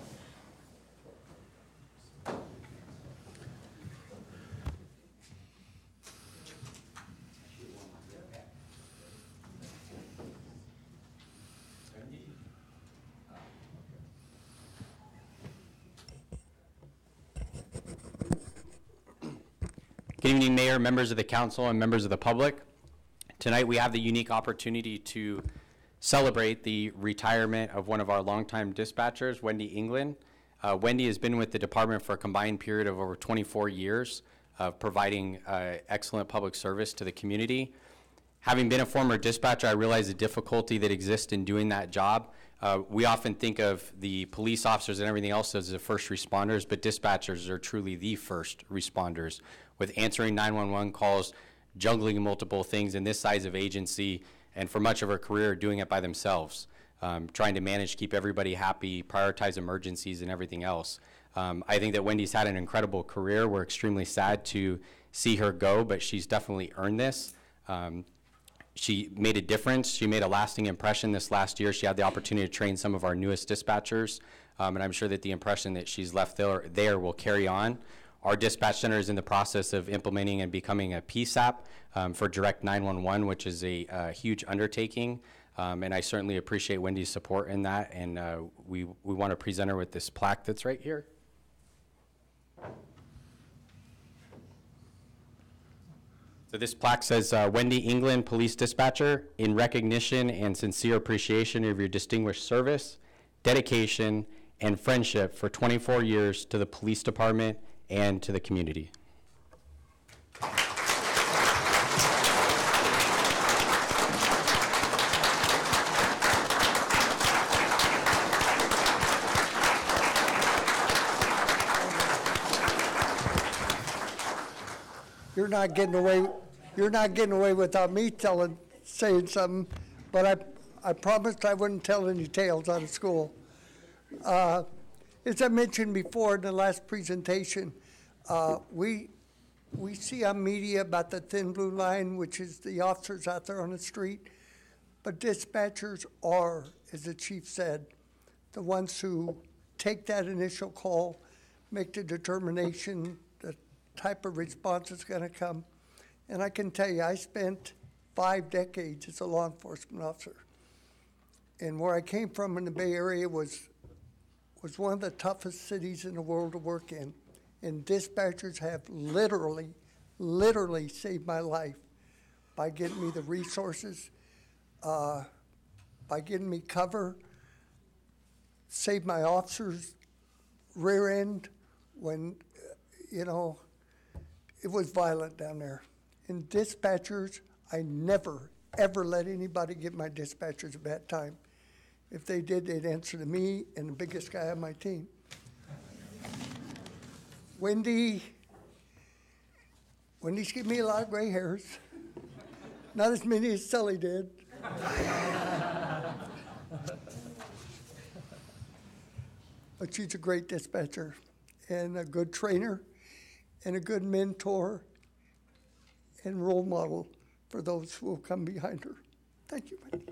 Good evening, Mayor, members of the council, and members of the public. Tonight we have the unique opportunity to celebrate the retirement of one of our longtime dispatchers, Wendy England. Wendy has been with the department for a combined period of over 24 years of providing excellent public service to the community. Having been a former dispatcher, I realize the difficulty that exists in doing that job. We often think of the police officers and everything else as the first responders, but dispatchers are truly the first responders, with answering 911 calls, juggling multiple things in this size of agency, and for much of her career doing it by themselves, trying to manage, keep everybody happy, prioritize emergencies and everything else. I think that Wendy's had an incredible career. We're extremely sad to see her go, but she's definitely earned this. She made a difference. She made a lasting impression this last year. She had the opportunity to train some of our newest dispatchers, and I'm sure that the impression that she's left there will carry on. Our dispatch center is in the process of implementing and becoming a PSAP for Direct 911, which is a huge undertaking, and I certainly appreciate Wendy's support in that, and we want to present her with this plaque that's right here. So this plaque says, Wendy England, Police Dispatcher, in recognition and sincere appreciation of your distinguished service, dedication, and friendship for 24 years to the police department and to the community. You're not getting away without me saying something, but I promised I wouldn't tell any tales out of school. As I mentioned before in the last presentation, we see on media about the thin blue line, which is the officers out there on the street, but dispatchers are, as the chief said, the ones who take that initial call, make the determination, the type of response is going to come. And I can tell you, I spent 5 decades as a law enforcement officer. And where I came from in the Bay Area was one of the toughest cities in the world to work in. And dispatchers have literally saved my life by getting me the resources, by getting me cover, saved my officers' rear end when, it was violent down there. And dispatchers, I never, ever let anybody give my dispatchers a bad time. If they did, they'd answer to me and the biggest guy on my team. Wendy's given me a lot of gray hairs. Not as many as Sully did. But she's a great dispatcher and a good trainer and a good mentor and role model for those who will come behind her. Thank you, Wendy.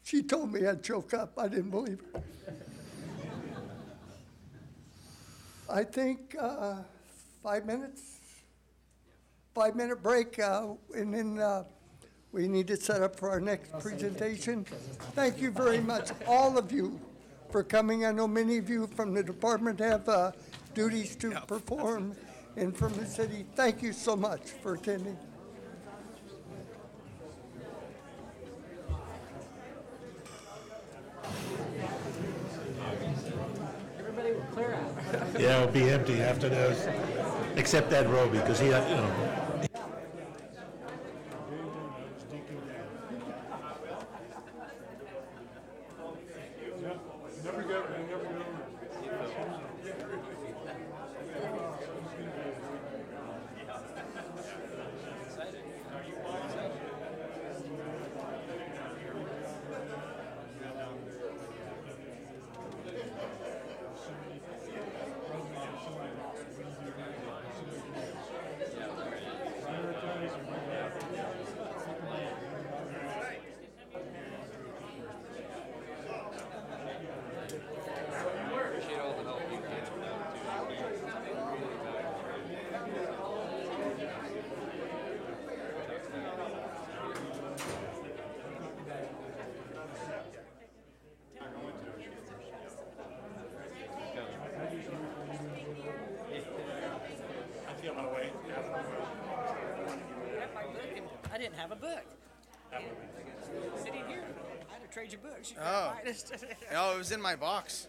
She told me I'd choke up. I didn't believe her. I think 5 minutes, 5-minute break, and then we need to set up for our next presentation. Thank you very much, all of you, for coming. I know many of you from the department have duties to perform, and from the city, thank you so much for attending. Everybody will clear out. Yeah, it'll be empty after this, except that row, because he, I didn't have a book. Sitting here, I had to trade you books. You Oh. grabbed mine. No, it was in my box.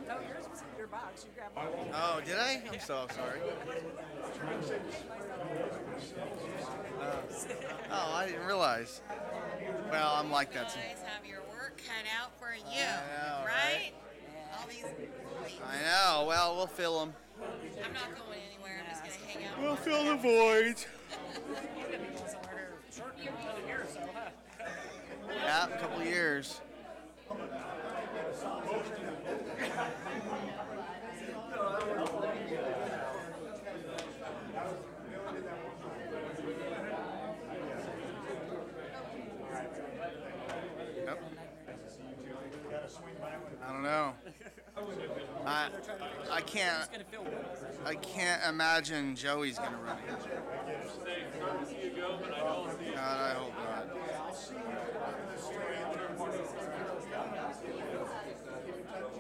No, yours was in your box. You grabbed mine. Oh, did I? I'm so sorry. Oh, I didn't realize. Well, I'm like that. You guys have your work cut out for you, know, right? All these. I know. Well, we'll fill them. I'm not going anywhere. I'm just gonna hang out. We'll fill the void. Yeah, a couple years. Yep. I don't know. I can't imagine Joey's gonna run it. God, I hope not.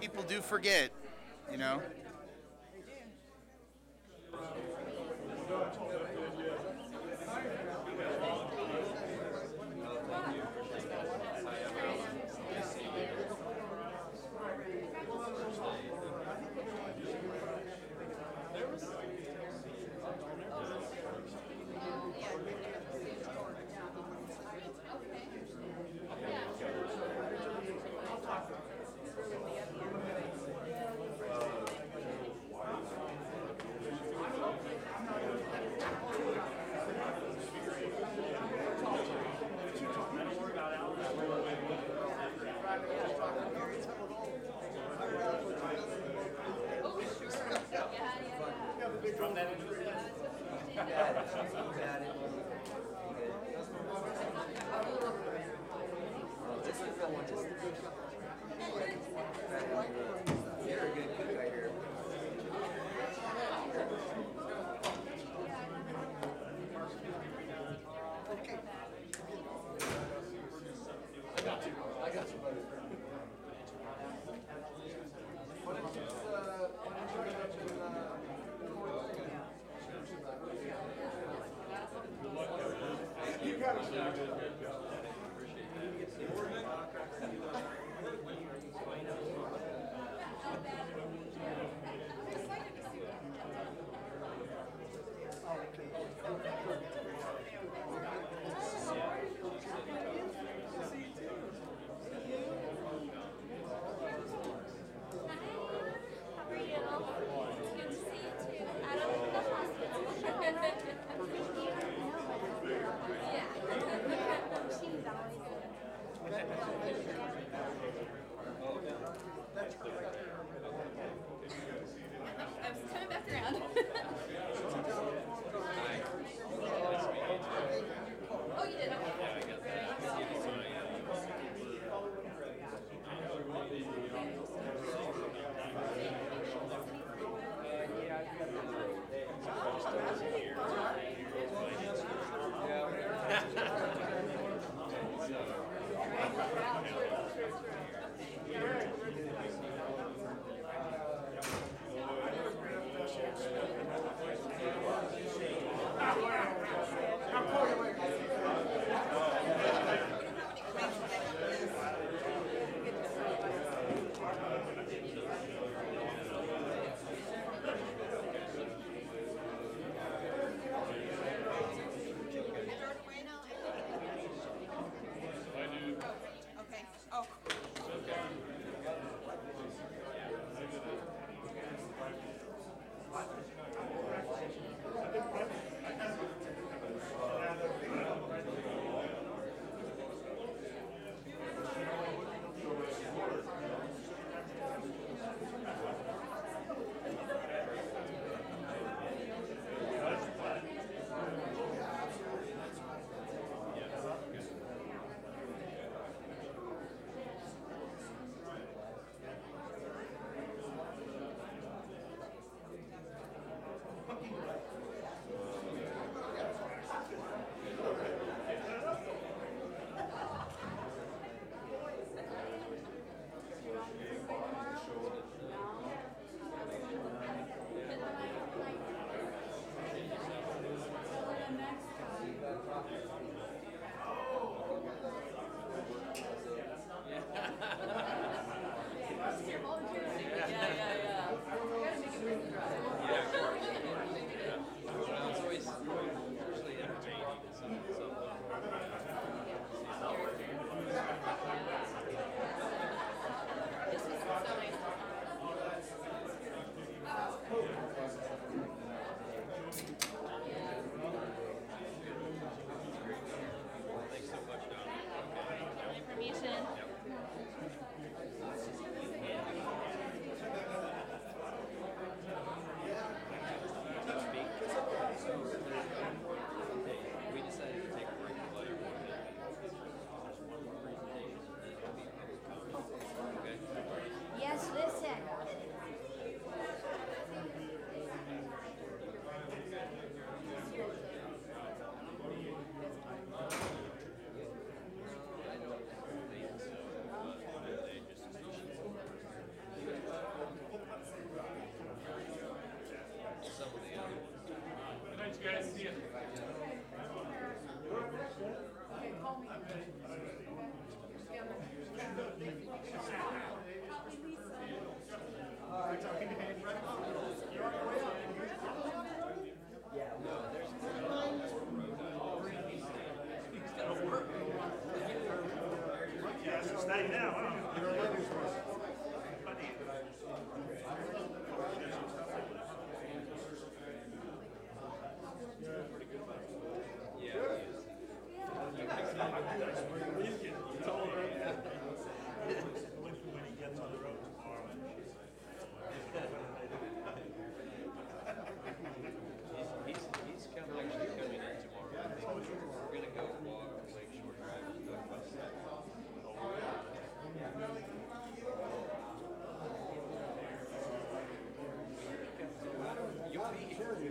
People do forget, you know.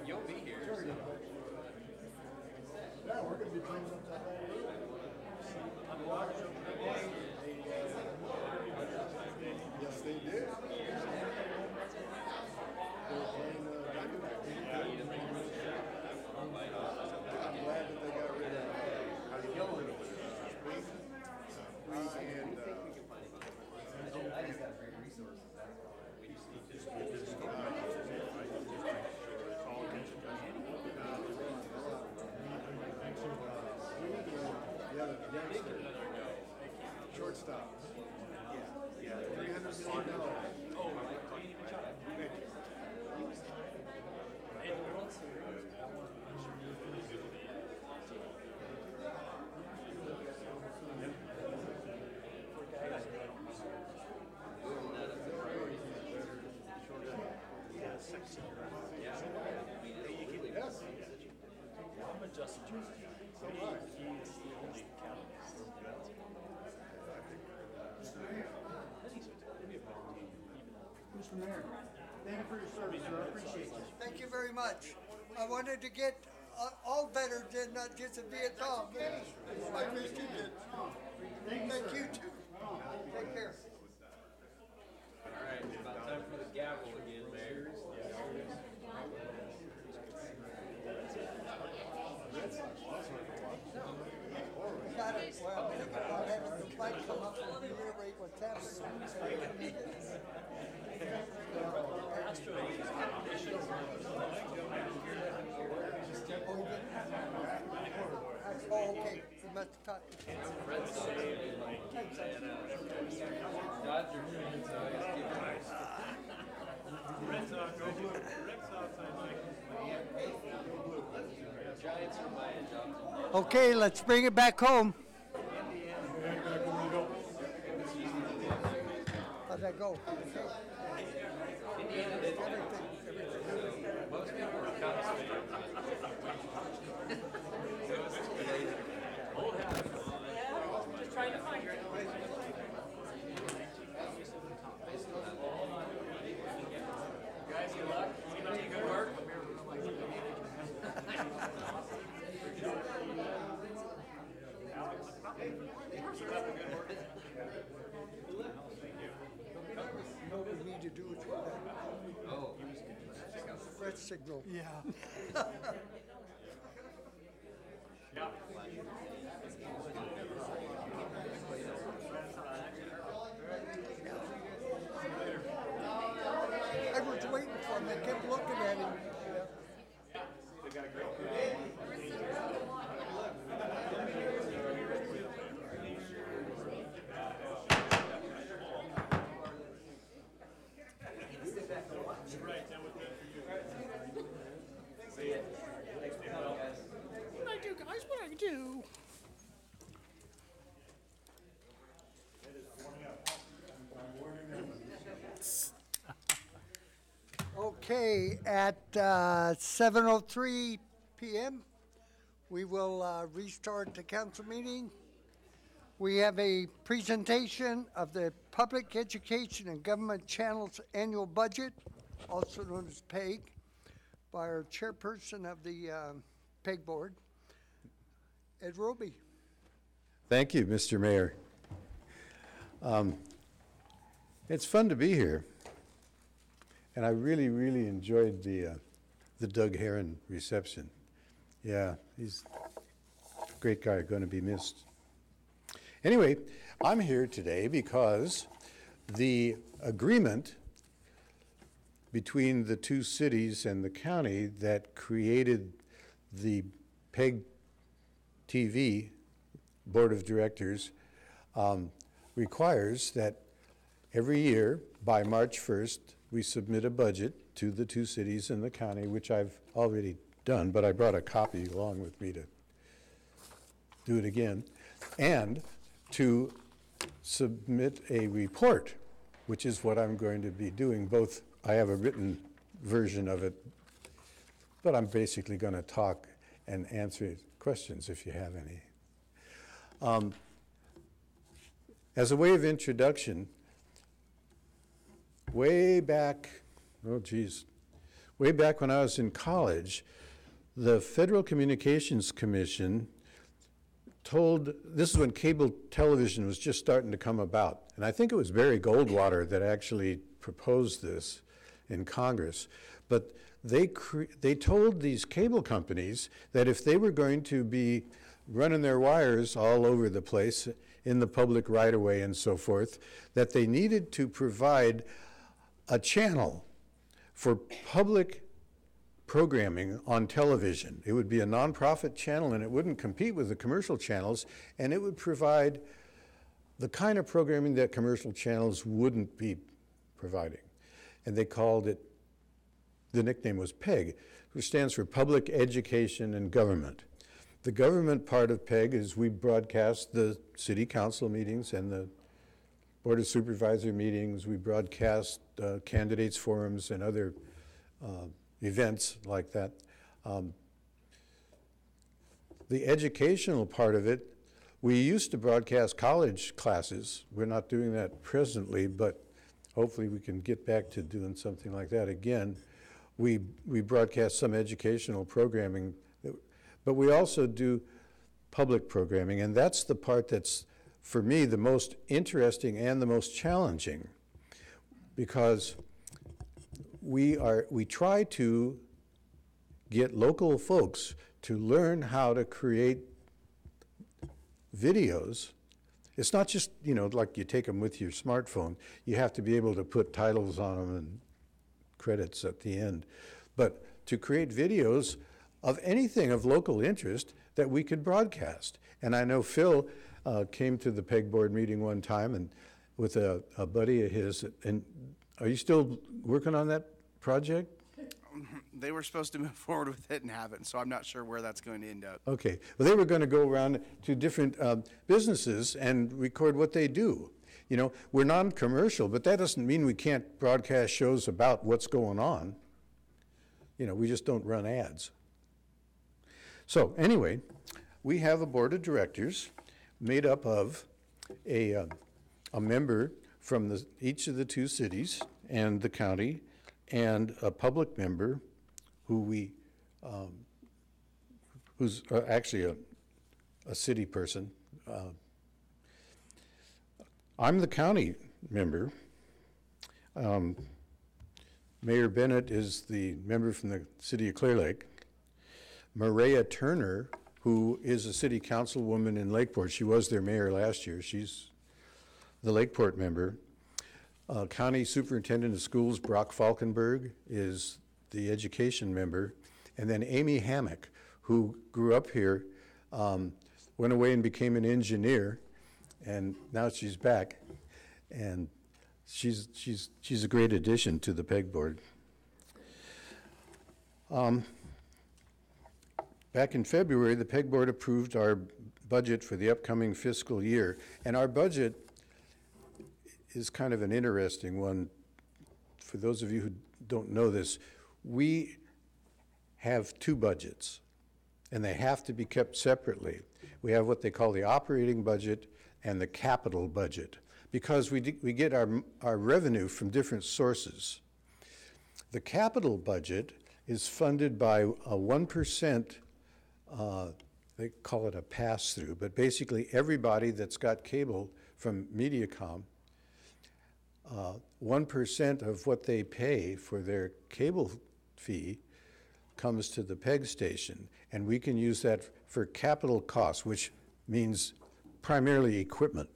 You'll be here. Yeah, we're gonna be playing upside Yes, they did. They were playing I'm glad that they got rid of how do you get rid of it? I just got great resources. We just need to. Shortstop. Yeah. $300 million. Oh, I'm adjusting to it. He's the only captain. Mr. Mayor, thank you for your service, sir. I appreciate you. Thank you very much. I wanted to get all veterans in, not just in Vietnam. I wish you did. Thank you too. Take care. all right, it's about time for the gavel again, Mayor. Got it. Well, think about having the flight come up and reiterate what's happening. Oh, okay. We must have talked. Okay, let's bring it back home. How'd that go? Most people are Cubs Just trying to find it. Guys, good luck. Keep up the good work. Keep up the good work. You know what we need to do with that? Oh. Red signal. Yeah. I was waiting for him. I kept looking at him. What I do, guys? What I do? Okay, at 7:03 p.m., we will restart the council meeting. We have a presentation of the Public Education and Government Channels Annual Budget, also known as PEG, by our chairperson of the PEG Board, Ed Roby. Thank you, Mr. Mayor. It's fun to be here, and I really, really enjoyed the Doug Heron reception. Yeah, he's a great guy, going to be missed. Anyway, I'm here today because the agreement between the two cities and the county that created the PEG TV Board of Directors requires that every year by March 1st, we submit a budget to the two cities and the county, which I've already done, but I brought a copy along with me to do it again, and to submit a report, which is what I'm going to be doing. Both, I have a written version of it, but I'm basically going to talk and answer questions if you have any. As a way of introduction, way back when I was in college, the Federal Communications Commission this is when cable television was just starting to come about, and I think it was Barry Goldwater that actually proposed this in Congress, but they told these cable companies that if they were going to be running their wires all over the place in the public right-of-way and so forth, that they needed to provide a channel for public programming on television. It would be a nonprofit channel, and it wouldn't compete with the commercial channels, and it would provide the kind of programming that commercial channels wouldn't be providing. And they called it, the nickname was PEG, which stands for Public Education and Government. The government part of PEG is we broadcast the city council meetings and the Board of Supervisor meetings. We broadcast candidates forums and other events like that. The educational part of it, we used to broadcast college classes. We're not doing that presently, but hopefully we can get back to doing something like that again. We broadcast some educational programming, but we also do public programming, and that's the part that's, for me, the most interesting and the most challenging, because we try to get local folks to learn how to create videos. It's not just, like you take them with your smartphone. You have to be able to put titles on them and credits at the end. But to create videos of anything of local interest that we could broadcast. And I know Phil came to the PEG board meeting one time and with a buddy of his, and are you still working on that project? They were supposed to move forward with it and haven't, so I'm not sure where that's going to end up. Okay. Well, they were going to go around to different businesses and record what they do. We're non-commercial, but that doesn't mean we can't broadcast shows about what's going on. We just don't run ads. So anyway, we have a board of directors made up of a member from each of the two cities and the county, and a public member who's actually a city person. I'm the county member. Mayor Bennett is the member from the city of Clearlake. Maria Turner, who is a city councilwoman in Lakeport, she was their mayor last year. She's the Lakeport member. County Superintendent of Schools Brock Falkenberg is the education member. And then Amy Hammock, who grew up here, went away and became an engineer, and now she's back. And she's a great addition to the PEG board. Back in February, the PEG board approved our budget for the upcoming fiscal year. And our budget is kind of an interesting one. For those of you who don't know this, we have two budgets, and they have to be kept separately. We have what they call the operating budget and the capital budget, because we get our revenue from different sources. The capital budget is funded by a 1%, they call it a pass-through, but basically everybody that's got cable from Mediacom, 1% of what they pay for their cable fee comes to the PEG station, and we can use that for capital costs, which means primarily equipment.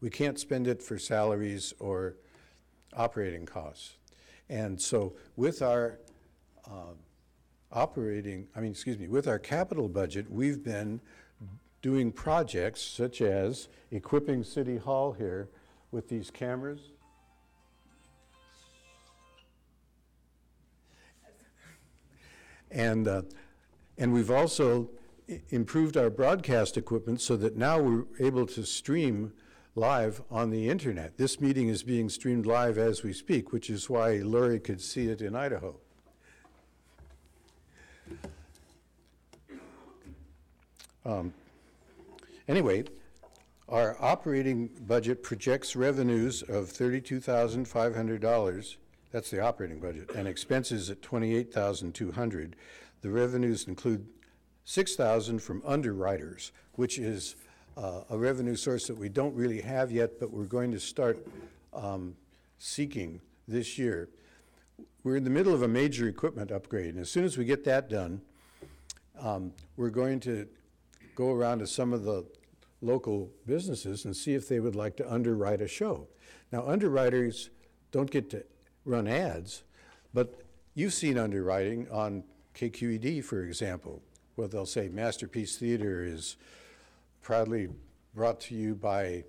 We can't spend it for salaries or operating costs. And so with our with our capital budget, we've been doing projects such as equipping City Hall here with these cameras. And we've also improved our broadcast equipment so that now we're able to stream live on the internet. This meeting is being streamed live as we speak, which is why Lori could see it in Idaho. Anyway, our operating budget projects revenues of $32,500. That's the operating budget, and expenses at $28,200. The revenues include $6,000 from underwriters, which is a revenue source that we don't really have yet, but we're going to start seeking this year. We're in the middle of a major equipment upgrade, and as soon as we get that done, we're going to go around to some of the local businesses and see if they would like to underwrite a show. Now, underwriters don't get to run ads, but you've seen underwriting on KQED, for example. Well, they'll say Masterpiece Theater is proudly brought to you by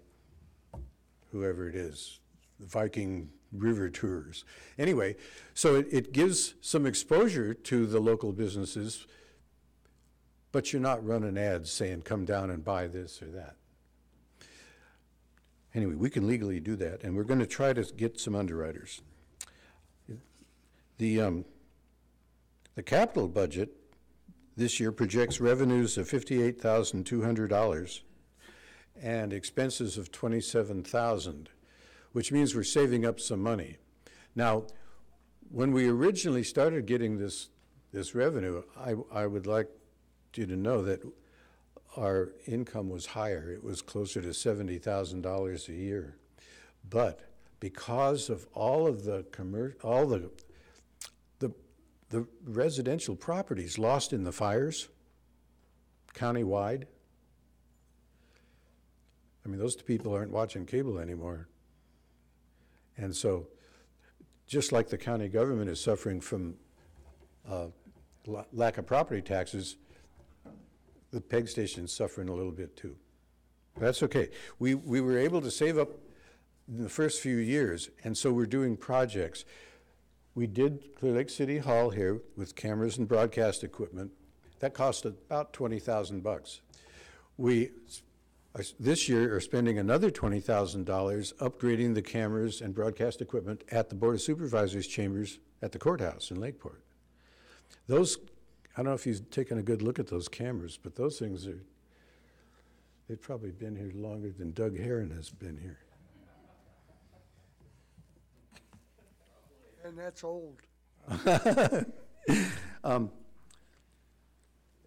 whoever it is, the Viking River Tours. Anyway, so it gives some exposure to the local businesses, but you're not running ads saying, come down and buy this or that. Anyway, we can legally do that, and we're going to try to get some underwriters. The capital budget this year projects revenues of $58,200 and expenses of $27,000, which means we're saving up some money. Now, when we originally started getting this revenue, I would like you to know that our income was higher. It was closer to $70,000 a year. But because of all of the residential properties lost in the fires, countywide, I mean, those people aren't watching cable anymore. And so, just like the county government is suffering from lack of property taxes, the PEG station's suffering a little bit too. That's okay. We were able to save up in the first few years, and so we're doing projects. We did Clearlake City Hall here with cameras and broadcast equipment. That cost about $20,000. We, this year, are spending another $20,000 upgrading the cameras and broadcast equipment at the Board of Supervisors chambers at the courthouse in Lakeport. Those, I don't know if you've taken a good look at those cameras, but those things are, they've probably been here longer than Doug Heron has been here. And that's old.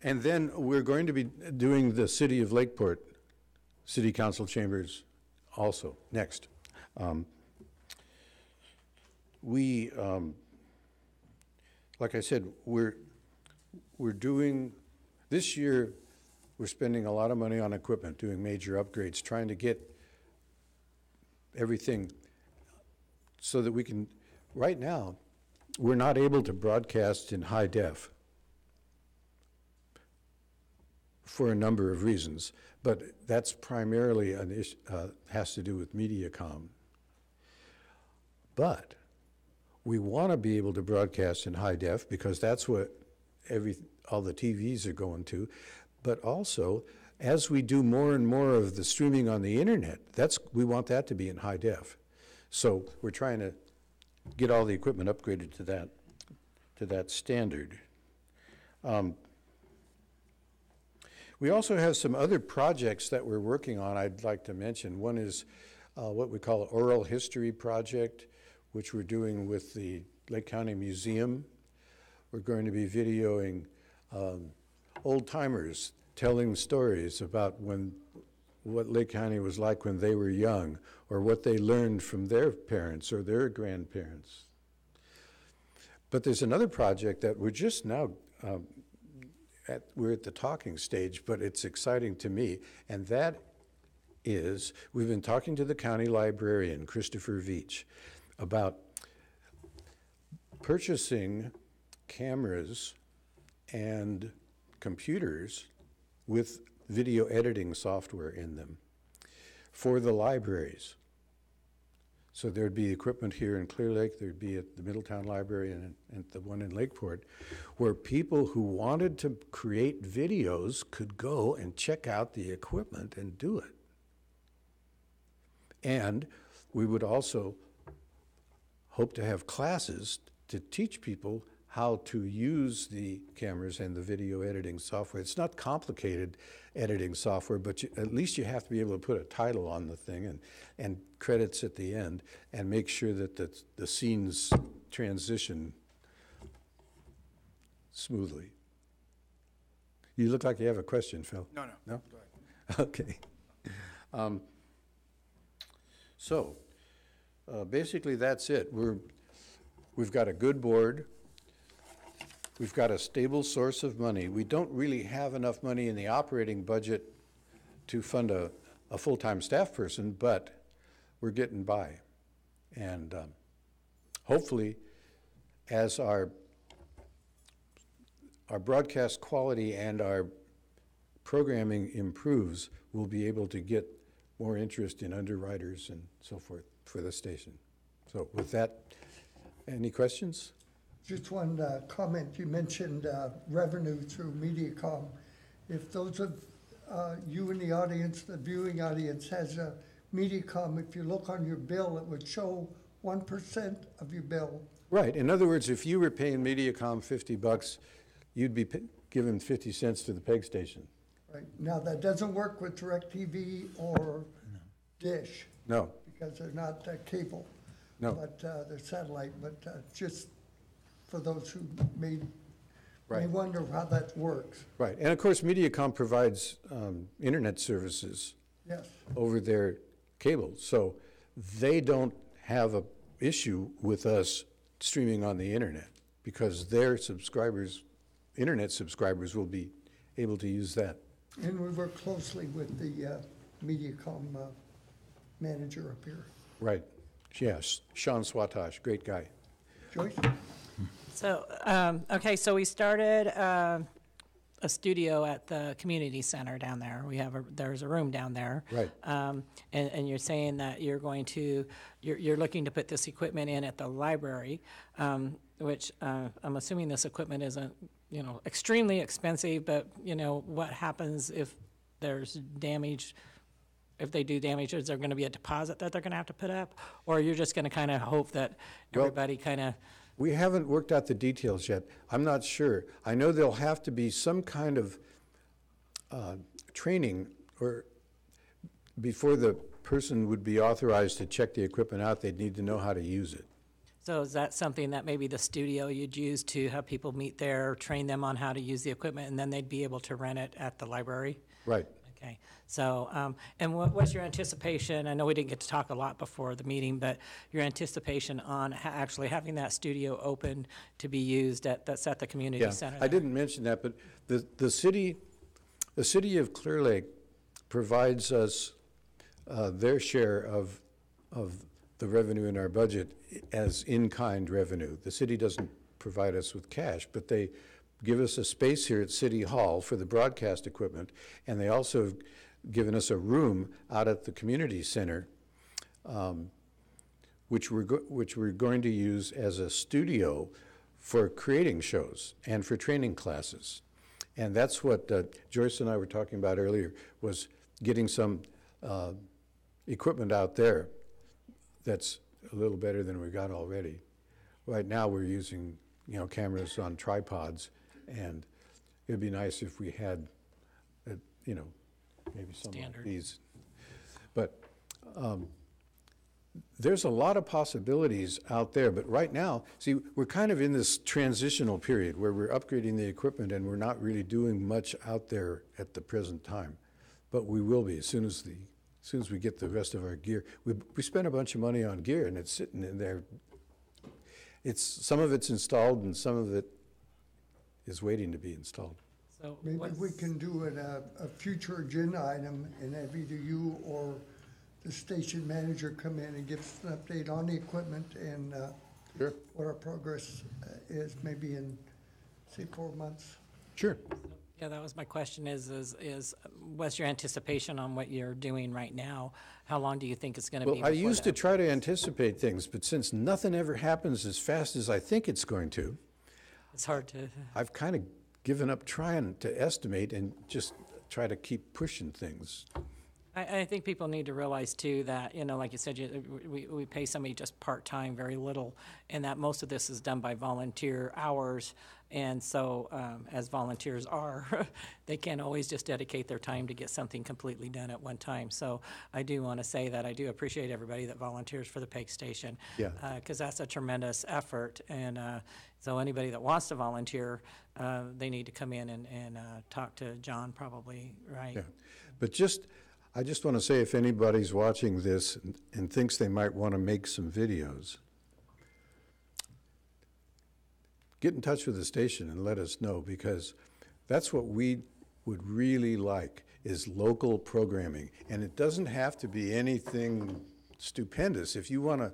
And then we're going to be doing the City of Lakeport City Council chambers also next. Like I said, we're doing, this year, we're spending a lot of money on equipment, doing major upgrades, trying to get everything so that we can, right now, we're not able to broadcast in high def for a number of reasons, but that's primarily an issue, has to do with MediaCom. But we want to be able to broadcast in high def because that's what all the TVs are going to. But also, as we do more and more of the streaming on the internet, we want that to be in high def. So we're trying to get all the equipment upgraded to that standard. We also have some other projects that we're working on I'd like to mention. One is what we call an oral history project, which we're doing with the Lake County Museum. We're going to be videoing old timers telling stories about what Lake County was like when they were young, or what they learned from their parents or their grandparents. But there's another project that we're just now, we're at the talking stage, but it's exciting to me, and that is, we've been talking to the county librarian, Christopher Veach, about purchasing cameras and computers with video editing software in them for the libraries. So there'd be equipment here in Clearlake, there'd be at the Middletown Library and the one in Lakeport, where people who wanted to create videos could go and check out the equipment and do it. And we would also hope to have classes to teach people how to use the cameras and the video editing software. It's not complicated editing software, but at least you have to be able to put a title on the thing and credits at the end and make sure that the scenes transition smoothly. You look like you have a question, Phil. No? No? Go ahead. Okay. So, basically that's it. We've got a good board. We've got a stable source of money. We don't really have enough money in the operating budget to fund a full-time staff person, but we're getting by. And hopefully, as our broadcast quality and our programming improves, we'll be able to get more interest in underwriters and so forth for the station. So with that, any questions? Just one comment. You mentioned revenue through MediaCom. If those of you in the audience, the viewing audience, has a MediaCom, if you look on your bill, it would show 1% of your bill. Right. In other words, if you were paying MediaCom $50, you'd be giving 50 cents to the PEG station. Right. Now, that doesn't work with DirecTV or Dish. No. Because they're not cable. No. But they're satellite. But just for those who may Right. wonder how that works. Right. And of course, MediaCom provides internet services Yes. over their cable. So they don't have an issue with us streaming on the internet because their subscribers, internet subscribers, will be able to use that. And we work closely with the MediaCom manager up here. Right. Yes. Sean Swatosh, great guy. Joyce? So, okay, so we started a studio at the community center down there. There's a room down there. Right. And you're saying that you're looking to put this equipment in at the library, which I'm assuming this equipment isn't, extremely expensive, but, what happens if there's damage? If they do damage, is there going to be a deposit that they're going to have to put up? Or you're just going to kind of hope that everybody kind of... We haven't worked out the details yet. I'm not sure. I know there'll have to be some kind of training or before the person would be authorized to check the equipment out, they'd need to know how to use it. So is that something that maybe the studio you'd use to have people meet there, train them on how to use the equipment, and then they'd be able to rent it at the library? Right. Okay, so, and what's your anticipation? I know we didn't get to talk a lot before the meeting, but your anticipation on actually having that studio open to be used that's at the community center? I didn't mention that, but the city of Clearlake provides us their share of the revenue in our budget as in-kind revenue. The city doesn't provide us with cash, but they give us a space here at City Hall for the broadcast equipment, and they also have given us a room out at the community center, which we're going to use as a studio for creating shows and for training classes. And that's what Joyce and I were talking about earlier, was getting some equipment out there that's a little better than we got already. Right now we're using cameras on tripods, and it'd be nice if we had, maybe some of these. But there's a lot of possibilities out there. But right now, see, we're kind of in this transitional period where we're upgrading the equipment and we're not really doing much out there at the present time. But we will be as soon as we get the rest of our gear. We spent a bunch of money on gear, and it's sitting in there. some of it's installed and some of it is waiting to be installed. So Maybe we can do it a future agenda item and have either you or the station manager come in and give us an update on the equipment and Sure. what our progress is, maybe in, say, 4 months. Sure. Yeah, that was my question what's your anticipation on what you're doing right now? How long do you think it's going to be? Well, I before used to try to anticipate things, but since nothing ever happens as fast as I think it's going to, It's hard to. I've kind of given up trying to estimate and just try to keep pushing things. I think people need to realize too that, like you said, we pay somebody just part-time, very little, and that most of this is done by volunteer hours. And so, as volunteers are, they can't always just dedicate their time to get something completely done at one time. So I do want to say that I do appreciate everybody that volunteers for the PEG station. Yeah. Because that's a tremendous effort. And so anybody that wants to volunteer, they need to come in and talk to John probably, right? Yeah. But I just want to say, if anybody's watching this and thinks they might want to make some videos, get in touch with the station and let us know, because that's what we would really like, is local programming. And it doesn't have to be anything stupendous. If you want to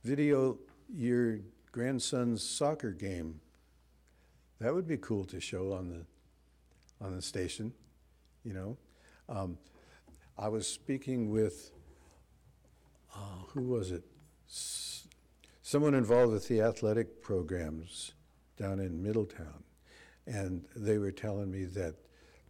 video your grandson's soccer game, that would be cool to show on the station. I was speaking with, who was it? Someone involved with the athletic programs down in Middletown. And they were telling me that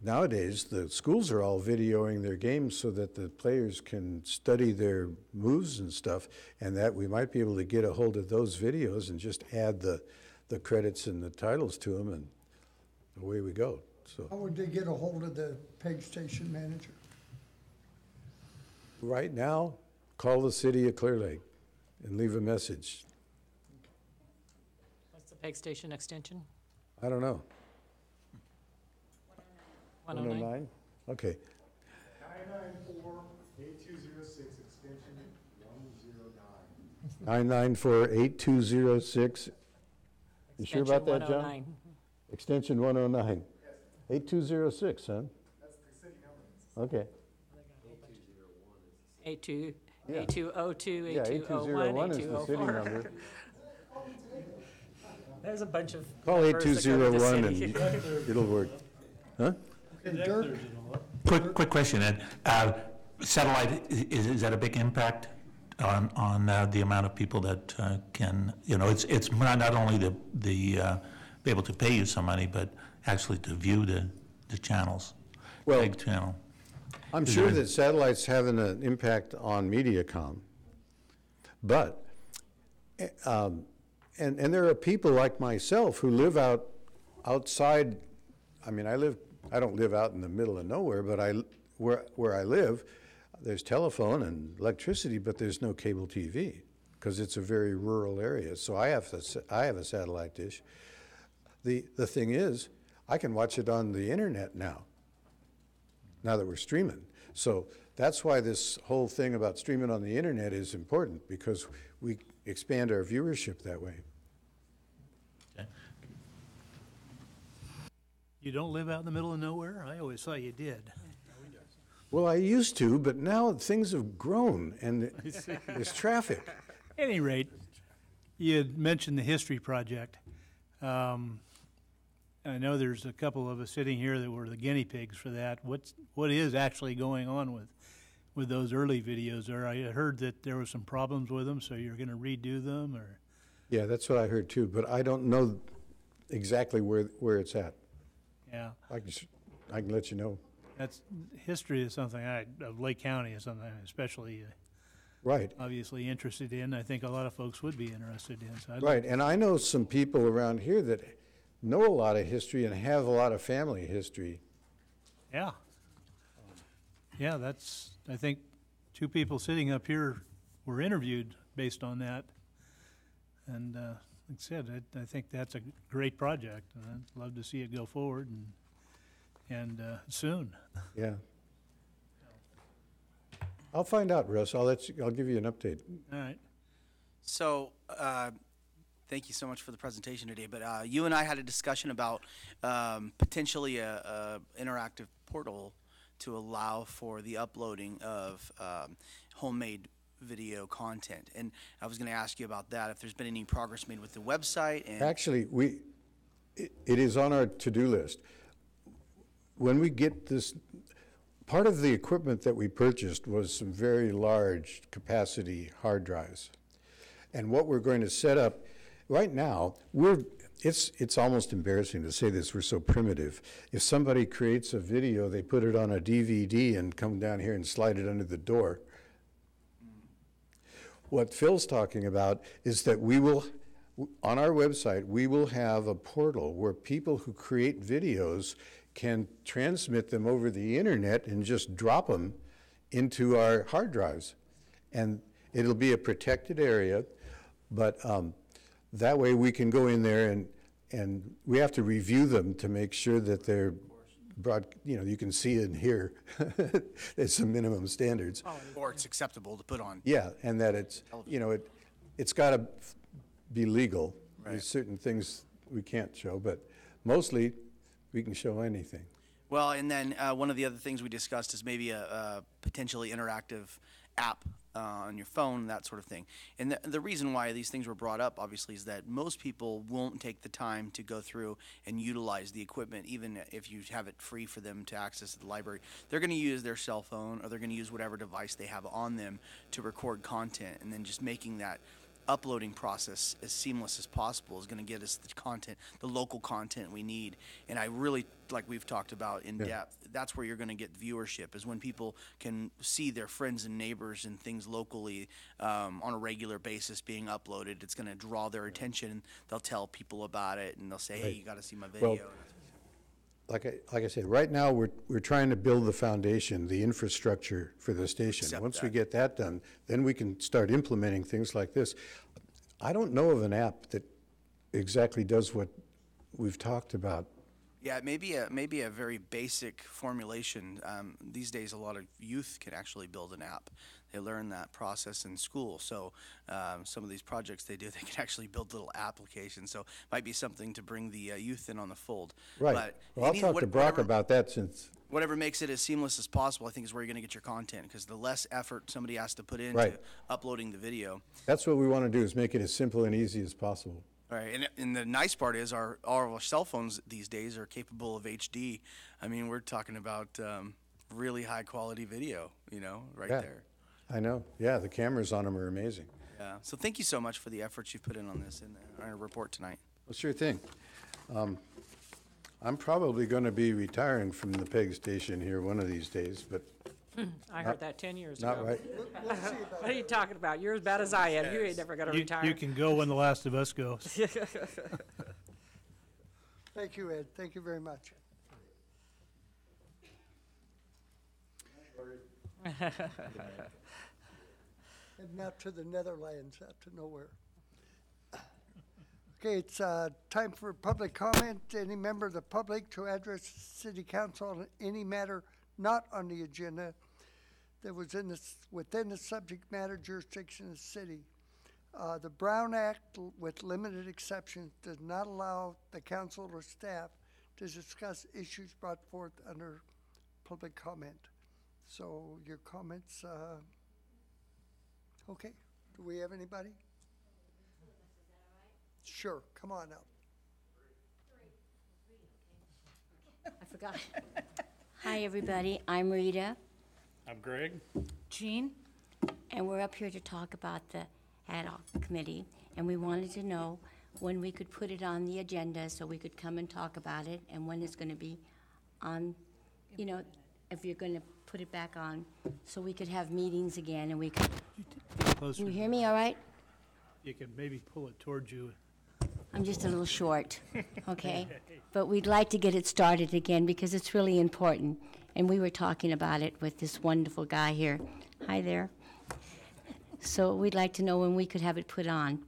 nowadays the schools are all videoing their games so that the players can study their moves and stuff, and that we might be able to get a hold of those videos and just add the credits and the titles to them, and away we go. So How would they get a hold of the PEG station manager? right now, call the city of Clearlake and leave a message. What's the PEG station extension? I don't know. 109? Okay. 994-8206, extension 109. 994-8206. You sure about that, John? 109. Extension 109. 8206, huh? That's the city number. Okay. 8202, Yeah, 8201, 8201 is the city 8204. number. There's a bunch of. Call numbers that go to the 8201 and city. it'll work. Huh? Quick question, Ed. Satellite, is that a big impact on the amount of people that can, it's not only be able to pay you some money, but actually to view the channels, Well, big channel. I'm Is sure there- that satellite's having an impact on MediaCom, but, and there are people like myself who live outside. I mean, I don't live out in the middle of nowhere, but where I live, there's telephone and electricity, but there's no cable TV because it's a very rural area. So I have a satellite dish. The thing is, I can watch it on the internet now that we're streaming. So that's why this whole thing about streaming on the internet is important, because we expand our viewership that way. You don't live out in the middle of nowhere? I always thought you did. Well, I used to, but now things have grown and there's traffic. At any rate, you had mentioned the History Project. I know there's a couple of us sitting here that were the guinea pigs for that. What is actually going on with those early videos? Or I heard that there were some problems with them, so you're going to redo them, or? Yeah, that's what I heard too, but I don't know exactly where it's at. Yeah. I can let you know. That's history is something of Lake County is something I'm especially Right. obviously interested in. I think a lot of folks would be interested in. So I'd Right, like- and I know some people around here that know a lot of history and have a lot of family history. Yeah. Yeah, I think two people sitting up here were interviewed based on that. And like I said, I think that's a great project, and I'd love to see it go forward and soon. Yeah. I'll find out, Russ. I'll give you an update. All right. So, thank you so much for the presentation today, but you and I had a discussion about potentially a interactive portal to allow for the uploading of homemade video content. And I was going to ask you about that, if there's been any progress made with the website. And Actually, it is on our to-do list. When we get this, part of the equipment that we purchased was some very large capacity hard drives. And what we're going to set up, right now, it's almost embarrassing to say this, we're so primitive. If somebody creates a video, they put it on a DVD and come down here and slide it under the door. What Phil's talking about is that we will, on our website, we will have a portal where people who create videos can transmit them over the internet and just drop them into our hard drives. And it'll be a protected area, but that way we can go in there and we have to review them to make sure that they're you can see and hear. There's some minimum standards. or it's acceptable to put on. Yeah, and that it's, it's got to be legal. Right. There's certain things we can't show, but mostly we can show anything. Well, and then one of the other things we discussed is maybe a potentially interactive app on your phone, that sort of thing. And the reason why these things were brought up, obviously, is that most people won't take the time to go through and utilize the equipment, even if you have it free for them to access at the library. They're going to use their cell phone, or they're going to use whatever device they have on them to record content, and then just making that uploading process as seamless as possible is going to get us the content, the local content we need. And I really, like we've talked about in depth, that's where you're going to get viewership, is when people can see their friends and neighbors and things locally on a regular basis being uploaded. It's going to draw their attention. They'll tell people about it, and they'll say, hey, you got to see my video. Well, like I said, right now we're trying to build the foundation, the infrastructure for the station. Once we get that done, then we can start implementing things like this. I don't know of an app that exactly does what we've talked about. Yeah, maybe a very basic formulation. These days, a lot of youth can actually build an app. They learn that process in school. So some of these projects they do, they can actually build little applications. So it might be something to bring the youth in on the fold. Right. But Well, I'll talk to Brock about that, since whatever makes it as seamless as possible, I think, is where you're going to get your content, because the less effort somebody has to put into Right. uploading the video. that's what we want to do, is make it as simple and easy as possible. All right, and the nice part is all of our cell phones these days are capable of HD. I mean, we're talking about really high quality video, right Yeah. there. I know. Yeah, the cameras on them are amazing. Yeah. So thank you so much for the efforts you've put in on this in our report tonight. Well, sure thing. I'm probably going to be retiring from the PEG station here one of these days, but I heard that 10 years not ago. right. What are you talking about? You're as bad as I am. You ain't never going to retire. You can go when The Last of Us goes. Thank you, Ed. Thank you very much. Heading out to the Netherlands, out to nowhere. Okay, it's time for public comment. Any member of the public to address City Council on any matter not on the agenda that was within the subject matter jurisdiction of the city. The Brown Act, with limited exceptions, does not allow the council or staff to discuss issues brought forth under public comment. So your comments, okay. Do we have anybody? Sure, come on up. I forgot. Hi, everybody. I'm Rita. I'm Greg. Jean. And we're up here to talk about the ad hoc committee. And we wanted to know when we could put it on the agenda so we could come and talk about it, and when it's going to be on, if you're going to put it back on, so we could have meetings again and we could. Can you hear me all right? You can maybe pull it towards you. I'm just a little short, okay? But we'd like to get it started again because it's really important. And we were talking about it with this wonderful guy here. Hi there. So we'd like to know when we could have it put on.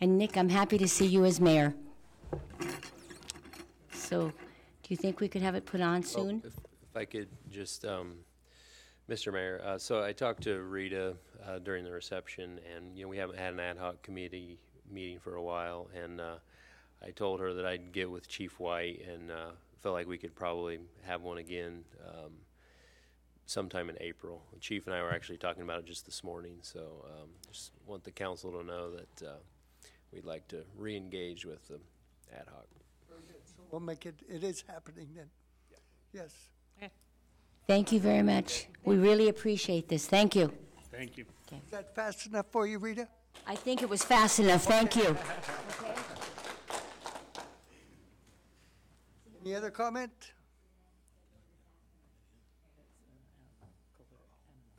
And Nick, I'm happy to see you as mayor. So do you think we could have it put on soon? If I could just Mr. Mayor, so I talked to Rita during the reception, and we haven't had an ad hoc committee meeting for a while, and I told her that I'd get with Chief White, and felt like we could probably have one again sometime in April. The Chief and I were actually talking about it just this morning, so just want the council to know that we'd like to re-engage with the ad hoc. Very good. So we'll make it, it is happening then. Yes. Thank you very much. We really appreciate this. Thank you. Thank you. Is that fast enough for you, Rita? I think it was fast enough. Thank you. Any other comment?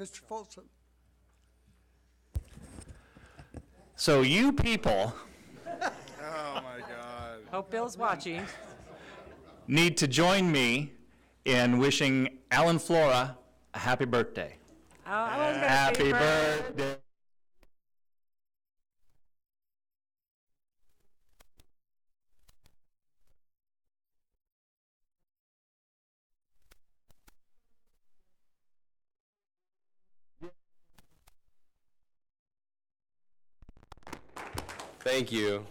Mr. Folsom? So you people Oh my God. Hope Bill's watching. need to join me in wishing Alan Flora a happy birthday. Oh, I was gonna Happy say birthday. Thank you.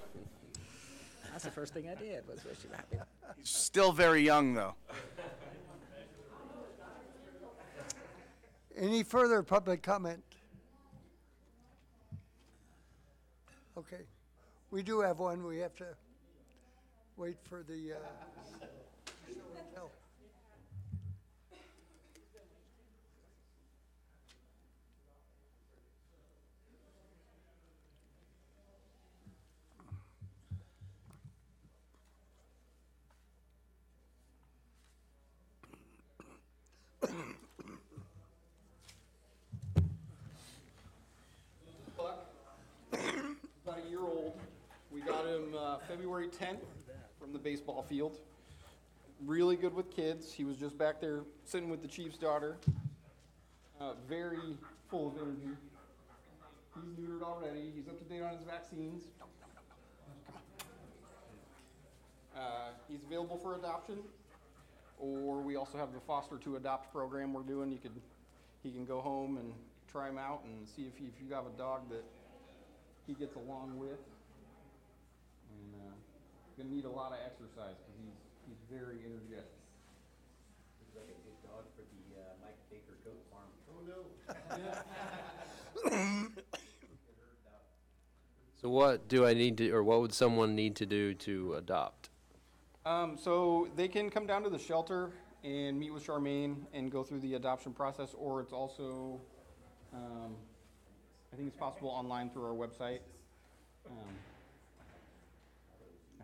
That's the first thing I did, was wish you happy. He's still very young, though. Any further public comment? Okay. We do have one. We have to wait for the hotel. About a year old. We got him February 10th from the baseball field. Really good with kids. He was just back there sitting with the chief's daughter. Very full of energy. He's neutered already. He's up to date on his vaccines. He's available for adoption, or we also have the foster to adopt program we're doing. He can go home and try him out and see if you have a dog that he gets along with. And gonna need a lot of exercise because he's very energetic. He's like a good dog for the Mike Baker goat farm. Oh no. So what do I need to, or what would someone need to do to adopt? So they can come down to the shelter and meet with Charmaine and go through the adoption process, or it's also, I think it's possible online through our website. I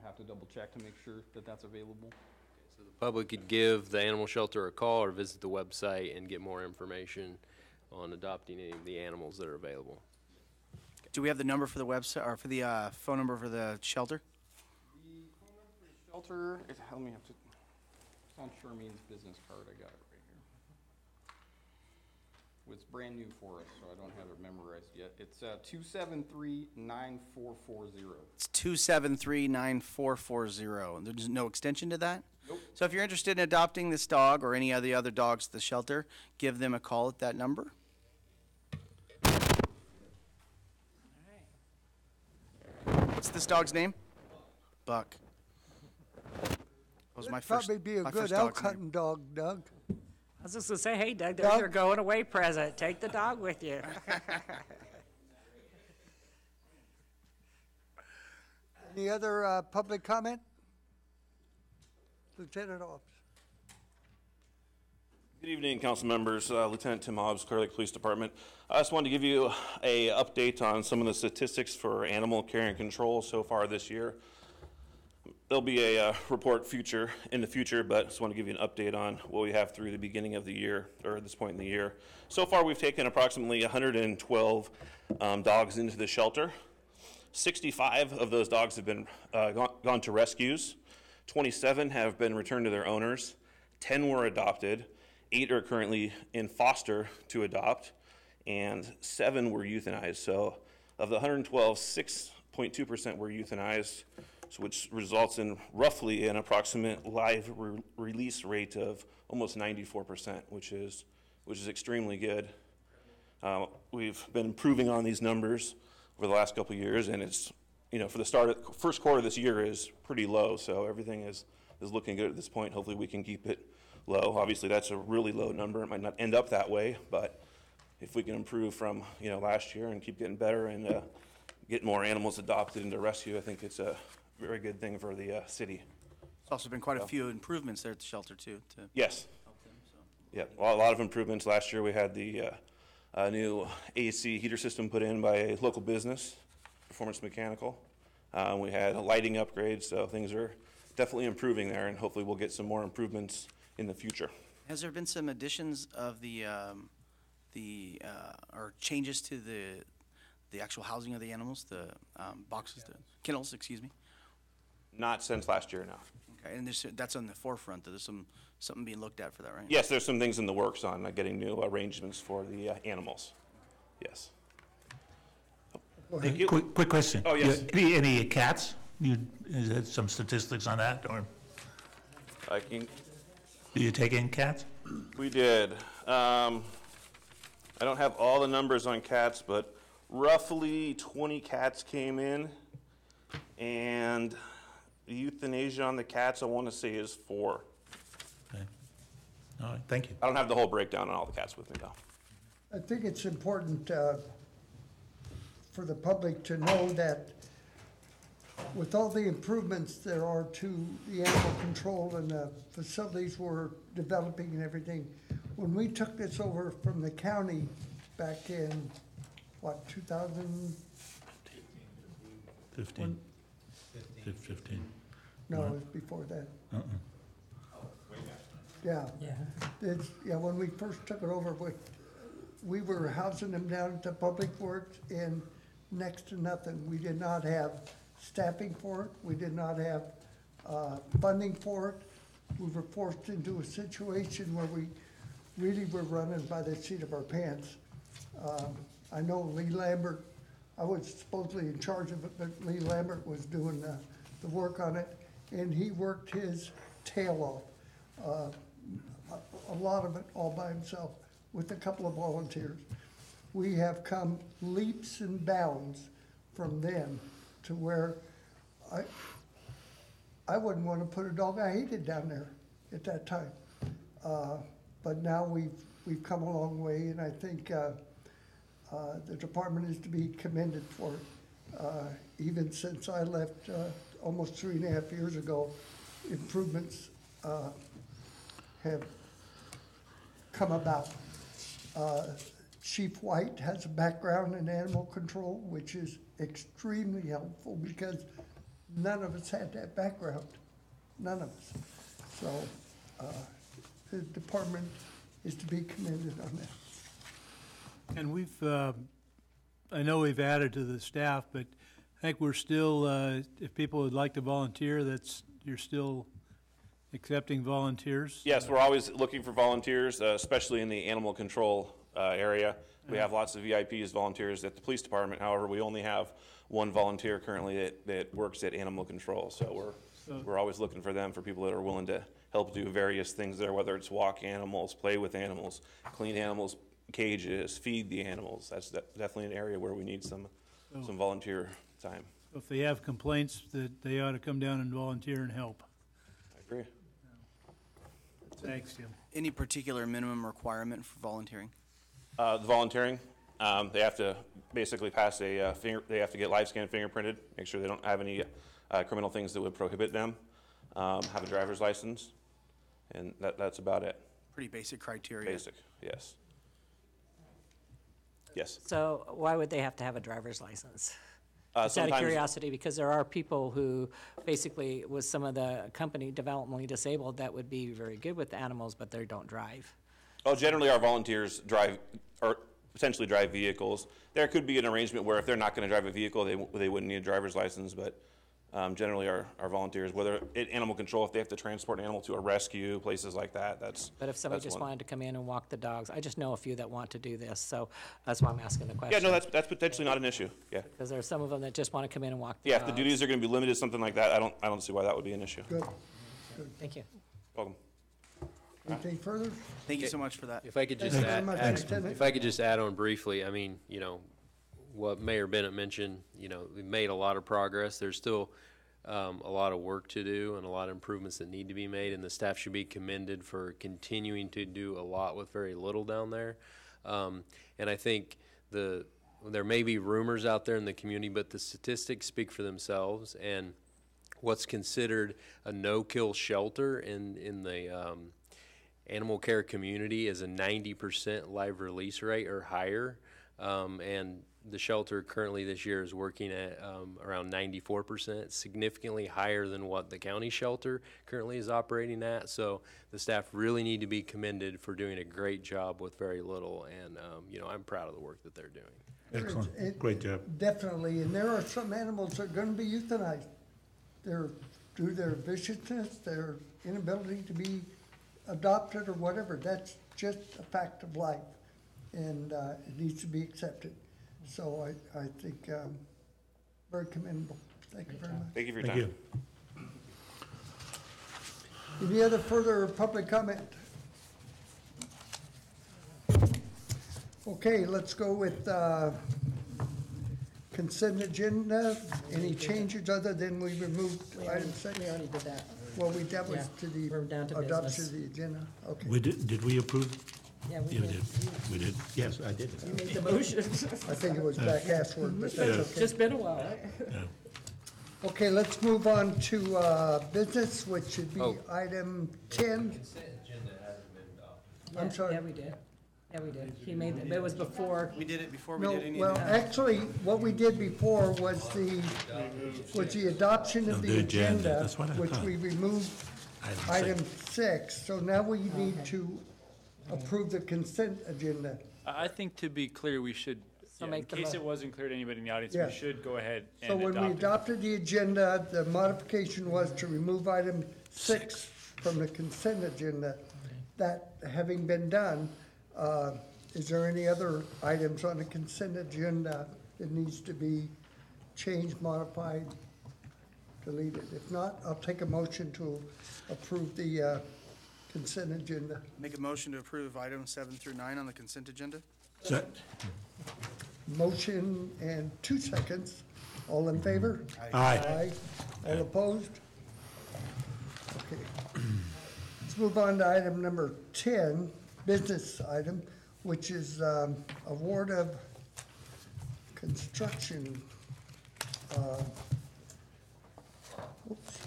have to double check to make sure that that's available. So the public could give the animal shelter a call or visit the website and get more information on adopting any of the animals that are available. Do we have the number for the website, or for the phone number for the shelter? The phone number for the shelter, let me have to, it's on Charmaine's business card. I got it right here. It's brand new for us, so I don't have it memorized yet. It's 273-9440. It's 273-9440. There's no extension to that? Nope. So if you're interested in adopting this dog or any of the other dogs at the shelter, give them a call at that number. What's this dog's name? Buck. That was my first. Probably be a my good first elk dog's name. hunting dog, Doug. I was just gonna say, hey Doug, there's Doug? your going away present. Take the dog with you. Any other public comment? Lieutenant Hobbs. Good evening, council members. Lieutenant Tim Hobbs, Clearlake Police Department. I just wanted to give you a update on some of the statistics for animal care and control so far this year. There'll be a report in the future, but just want to give you an update on what we have through the beginning of the year, or at this point in the year. So far, we've taken approximately 112 dogs into the shelter. 65 of those dogs have been gone to rescues. 27 have been returned to their owners. 10 were adopted. 8 are currently in foster to adopt, and 7 were euthanized. So of the 112, 6.2% were euthanized, which results in roughly an approximate live release rate of almost 94%, which is which is extremely good. We've been improving on these numbers over the last couple of years, and it's, for the first quarter of this year is pretty low, so everything is looking good at this point. Hopefully we can keep it low. Obviously that's a really low number. It might not end up that way, but if we can improve from, last year and keep getting better and get more animals adopted into rescue, I think it's a very good thing for the city. There's also been quite a few improvements there at the shelter too. Yes. Help them, so. Yeah, well, a lot of improvements. Last year we had the new AC heater system put in by a local business, Performance Mechanical. We had lighting upgrades, so things are definitely improving there, and hopefully we'll get some more improvements in the future. Has there been some additions of or changes to the actual housing of the animals, the boxes, the kennels, excuse me? Not since last year, no. Okay, and that's on the forefront. There's something being looked at for that, right? Yes, there's some things in the works on getting new arrangements for the animals. Yes. Thank you. Quick question. Oh, yes. Any cats? Is there some statistics on that, or do you take in cats? We did. I don't have all the numbers on cats, but roughly 20 cats came in, and the euthanasia on the cats, I want to say, is 4. Okay. All right, thank you. I don't have the whole breakdown on all the cats with me, though. I think it's important for the public to know that with all the improvements there are to the animal control and the facilities we're developing and everything, when we took this over from the county back in, 15. 15. No, it was before that. Yeah. When we first took it over, we were housing them down at the Public Works in next to nothing. We did not have staffing for it. We did not have funding for it. We were forced into a situation where we really were running by the seat of our pants. I know Lee Lambert, I was supposedly in charge of it, but Lee Lambert was doing the work on it, and he worked his tail off. A lot of it all by himself with a couple of volunteers. We have come leaps and bounds from then to where I wouldn't want to put a dog I hated down there at that time. But now we've come a long way, and I think the department is to be commended for it. Even since I left almost 3.5 years ago, improvements have come about. Chief White has a background in animal control, which is extremely helpful because none of us had that background. None of us. So the department is to be commended on that. And we've, I know we've added to the staff, but I think we're still, if people would like to volunteer, you're still accepting volunteers? Yes, we're always looking for volunteers, especially in the animal control area. We have lots of VIPs, volunteers at the police department. However, we only have one volunteer currently that works at animal control. So we're always looking for them, for people that are willing to help do various things there, whether it's walk animals, play with animals, clean animals' cages, feed the animals. That's definitely an area where we need some volunteer time. So if they have complaints, that they ought to come down and volunteer and help. I agree. Thanks, Jim. Any particular minimum requirement for volunteering? The volunteering, they have to basically pass they have to get live scan fingerprinted, make sure they don't have any criminal things that would prohibit them, have a driver's license, and that's about it. Pretty basic criteria. Basic, yes. Yes. So why would they have to have a driver's license? Just out of Sometimes- curiosity, because there are people who basically, with some of the company developmentally disabled, that would be very good with the animals, but they don't drive. Oh, generally our volunteers drive, or potentially drive vehicles. There could be an arrangement where if they're not going to drive a vehicle, they wouldn't need a driver's license, but generally our volunteers, whether animal control, if they have to transport an animal to a rescue, places like that, that's. But if somebody just wanted to come in and walk the dogs, I just know a few that want to do this, so that's why I'm asking the question. Yeah, no, that's potentially not an issue, yeah. Because there are some of them that just want to come in and walk the Yeah, dogs. if the duties are going to be limited, something like that, I don't see why that would be an issue. Good. Thank you. Welcome. Anything further? Thank you so much for that. If I could just Thank you very much, Lieutenant. if I could just add on briefly, I mean, what Mayor Bennett mentioned, we've made a lot of progress. There's still a lot of work to do and a lot of improvements that need to be made, and the staff should be commended for continuing to do a lot with very little down there. And I think there may be rumors out there in the community, but the statistics speak for themselves. And what's considered a no-kill shelter in the animal care community is a 90% live release rate or higher. And the shelter currently this year is working at around 94%, significantly higher than what the county shelter currently is operating at. So the staff really need to be commended for doing a great job with very little, and I'm proud of the work that they're doing. Excellent. Great job. Definitely, and there are some animals that are gonna be euthanized. Through their viciousness, their inability to be adopted or whatever. That's just a fact of life, and it needs to be accepted. So I think very commendable. Thank you very much. Thank you for your time. Any other further public comment? Okay, let's go with consent agenda. Any changes other than we removed item 6? We already did that. Well, that was Yeah, to we're down to adoption business. of the agenda. Okay. We did we approve? Yeah, we You did. We did. Yes, I did. You made the motion. I think it was back assward, but that's okay. Just been a while, right? Okay, let's move on to business, which should be Oh. item 10. I'm sorry. Yeah, we did. Yeah, we did. He made, it was before. We did it before we No, did any well, of that. actually, what we did before was the adoption of the agenda, That's what I which thought. we removed item 6. So now we need to approve the consent agenda. I think to be clear, we should, So in make the case mo- it wasn't clear to anybody in the audience, Yeah. we should go ahead and So when we adopt it. adopted the agenda, the modification was to remove item 6 from the consent agenda. That having been done, is there any other items on the consent agenda that needs to be changed, modified, deleted? If not, I'll take a motion to approve the consent agenda. Make a motion to approve items 7 through 9 on the consent agenda. Motion and 2 seconds. All in favor? Aye. Aye. All opposed? Okay. Let's move on to item number 10, business item, which is award of construction. Oops.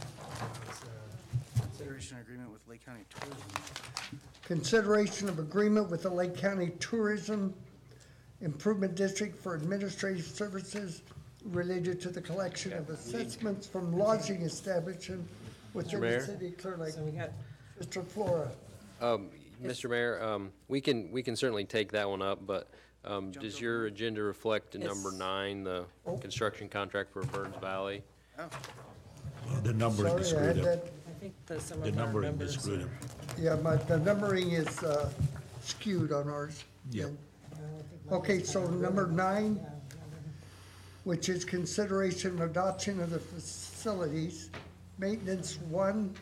Consideration agreement with Lake County Tourism. Consideration of agreement with the Lake County Tourism Improvement District for administrative services related to the collection of assessments from lodging establishments within the Mayor? city of Clearlake. So we got, Mr. Flora. Mr. Mayor, we can certainly take that one up, but does your agenda reflect number 9, the construction contract for Burns Valley? Oh, Well, the numbering is Sorry, I had screwed up. that. I think some The of our numbering is members. screwed up. Yeah, the numbering is skewed on ours. Yep. Okay, so number 9, which is consideration of adoption of the facilities, maintenance 1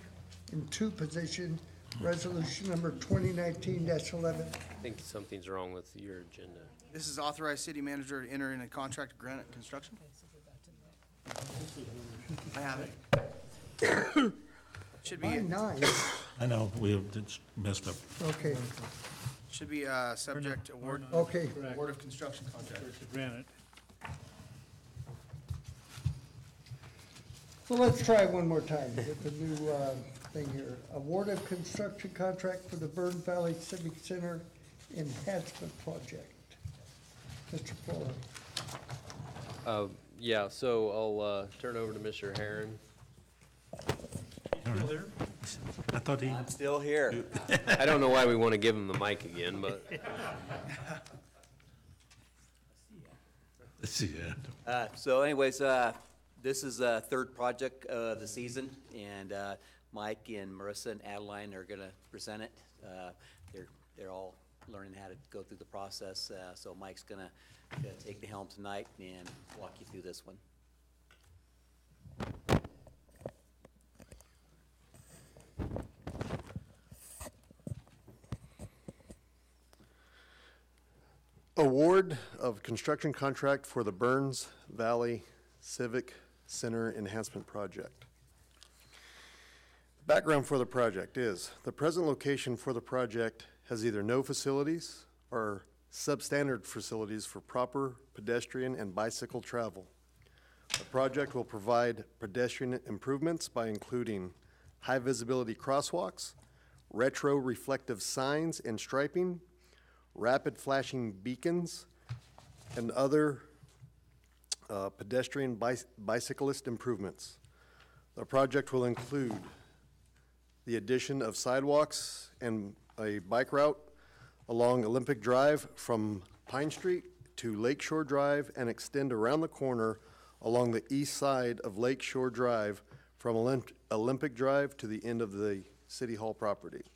and 2 position, resolution number 2019-11. I think something's wrong with your agenda. this is authorized city manager to enter in a contract with Granite Construction. I have it. Should be, Why 9? I know, it's messed up. Okay, should be subject award, okay. award of construction contract. Granite. So let's try one more time with the new thing here. Award of construction contract for the Burn Valley Civic Center Enhancement Project. Mr. Fuller. Yeah, so I'll turn over to Mr. Herron. I thought he, I'm still here. I don't know why we want to give him the mic again, but let's see, So anyways, this is the third project of the season, and Mike and Marissa and Adeline are gonna present it. They're all learning how to go through the process, so Mike's gonna take the helm tonight and walk you through this one. Award of construction contract for the Burns Valley Civic Center Enhancement Project. Background for the project is the present location for the project has either no facilities or substandard facilities for proper pedestrian and bicycle travel. The project will provide pedestrian improvements by including high visibility crosswalks, retro reflective signs and striping, rapid flashing beacons, and other pedestrian bicyclist improvements. The project will include the addition of sidewalks and a bike route along Olympic Drive from Pine Street to Lakeshore Drive and extend around the corner along the east side of Lakeshore Drive from Olympic Drive to the end of the City Hall property.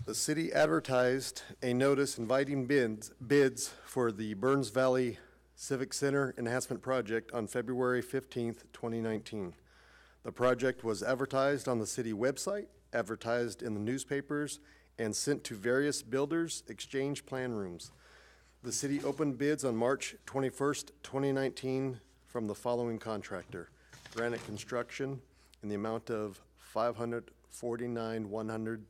The city advertised a notice inviting bids for the Burns Valley Civic Center Enhancement Project on February 15th, 2019. The project was advertised on the city website, advertised in the newspapers, and sent to various builders' exchange plan rooms. The city opened bids on March 21st, 2019 from the following contractor: Granite Construction, in the amount of $549,136,000.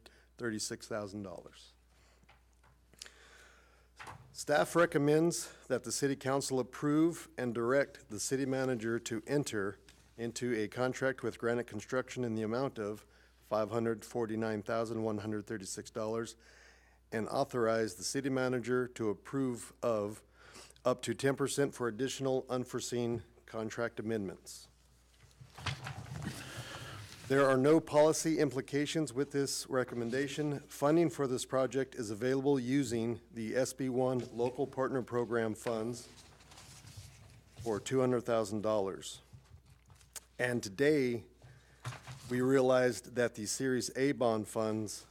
Staff recommends that the City Council approve and direct the city manager to enter into a contract with Granite Construction in the amount of $549,136 and authorize the city manager to approve of up to 10% for additional unforeseen contract amendments. There are no policy implications with this recommendation. Funding for this project is available using the SB1 Local Partner Program funds for $200,000. And today, we realized that the Series A bond funds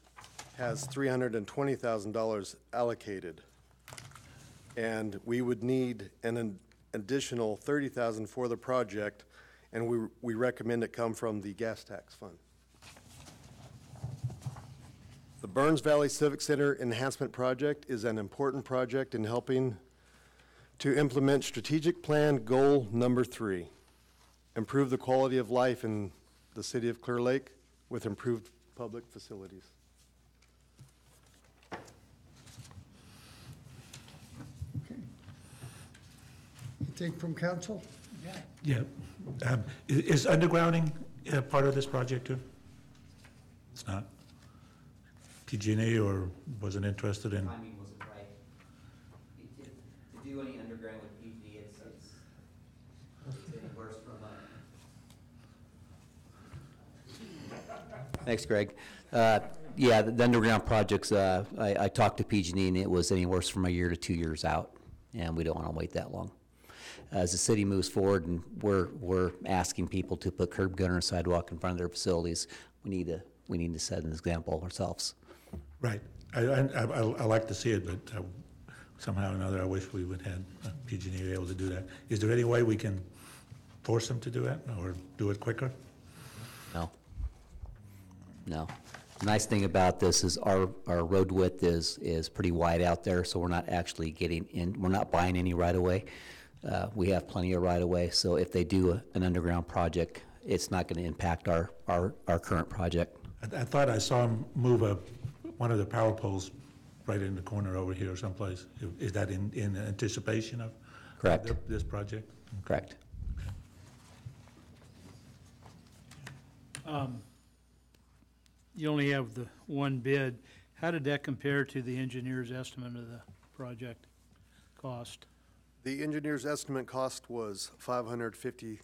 has $320,000 allocated. And we would need an additional $30,000 for the project, and we recommend it come from the gas tax fund. The Burns Valley Civic Center Enhancement Project is an important project in helping to implement strategic plan goal number 3, improve the quality of life in the city of Clearlake with improved public facilities. Anything from council? Yeah. Is undergrounding part of this project too? It's not? PG&E or wasn't interested in? Timing wasn't right. To do any underground with PG, it's getting worse from Thanks, Greg. Yeah, the underground projects, I talked to PG&E and it was any worse from a year to 2 years out, and we don't want to wait that long. As the city moves forward and we're asking people to put curb gutter and sidewalk in front of their facilities, we need to set an example ourselves. Right. I like to see it, but somehow or another, I wish we would have PG&E be able to do that. Is there any way we can force them to do that or do it quicker? No. No. The nice thing about this is our road width is pretty wide out there, so we're not actually getting in, we're not buying any right of way. We have plenty of right of way, so if they do an underground project, it's not going to impact our current project. I thought I saw them move one of the power poles right in the corner over here someplace. Is that in anticipation of Correct. This project? Correct. You only have the one bid. How did that compare to the engineer's estimate of the project cost? The engineer's estimate cost was $550,000.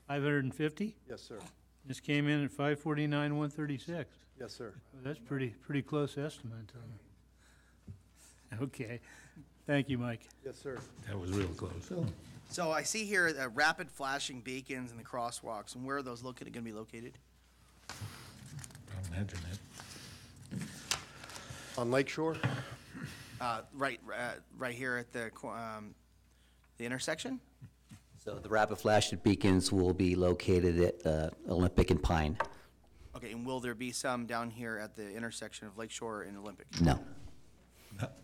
550? Yes, sir. This came in at 549,136. Yes, sir. Well, that's pretty close estimate. Okay. Thank you, Mike. Yes, sir. That was real close. So I see here the rapid flashing beacons and the crosswalks, and where are those going to be located? I'll imagine it. On Lakeshore? Right here at the intersection? So the rapid flashing beacons will be located at Olympic and Pine. Okay, and will there be some down here at the intersection of Lakeshore and Olympic? No.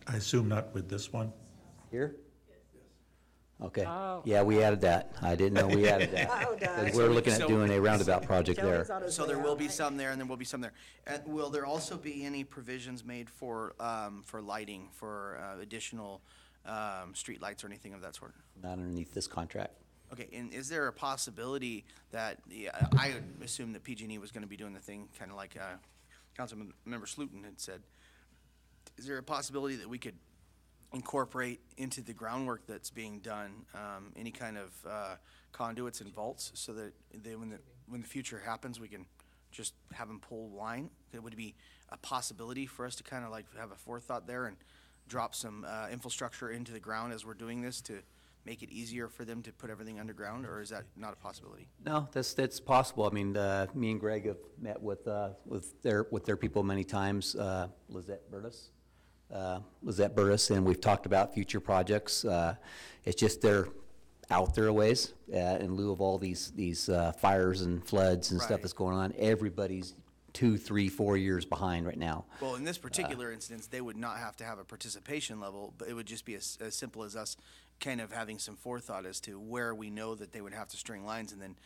I assume not with this one? Here? Okay. Oh. Yeah, we added that. I didn't know we added that. Oh, Doug. 'Cause we're looking at So- doing a roundabout project there. So there will be some there, and there will be some there. Will there also be any provisions made for lighting, for additional street lights or anything of that sort? Not underneath this contract. Okay, and is there a possibility that, I would assume that PG&E was gonna be doing the thing, kinda like Councilmember Slutin had said. Is there a possibility that we could incorporate into the groundwork that's being done, any kind of conduits and vaults, so that when the future happens, we can just have them pull line? Would it be a possibility for us to kind of like have a forethought there and drop some infrastructure into the ground as we're doing this to make it easier for them to put everything underground, or is that not a possibility? No, that's possible. I mean, me and Greg have met with their people many times, Lizette Burris, and we've talked about future projects. It's just they're out there a ways, in lieu of all these fires and floods and stuff Right. that's going on. Everybody's 2, 3, 4 years behind right now. Well, in this particular instance, they would not have to have a participation level, but it would just be as simple as us kind of having some forethought as to where we know that they would have to string lines, and then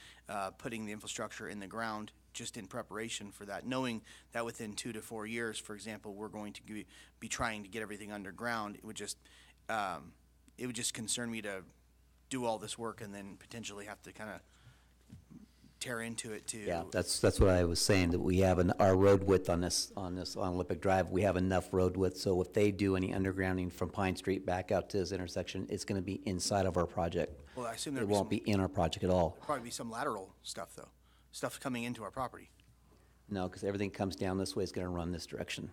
putting the infrastructure in the ground just in preparation for that, knowing that within 2 to 4 years, for example, we're going to be trying to get everything underground. It would just concern me to do all this work and then potentially have to kind of tear into it to. Yeah, that's what I was saying, that we have our road width on Olympic Drive, we have enough road width, so if they do any undergrounding from Pine Street back out to this intersection, it's gonna be inside of our project. Well, I assume It there'd be won't be in our project at all. probably be some lateral stuff, though. Stuff coming into our property. No, because everything comes down this way, it's gonna run this direction.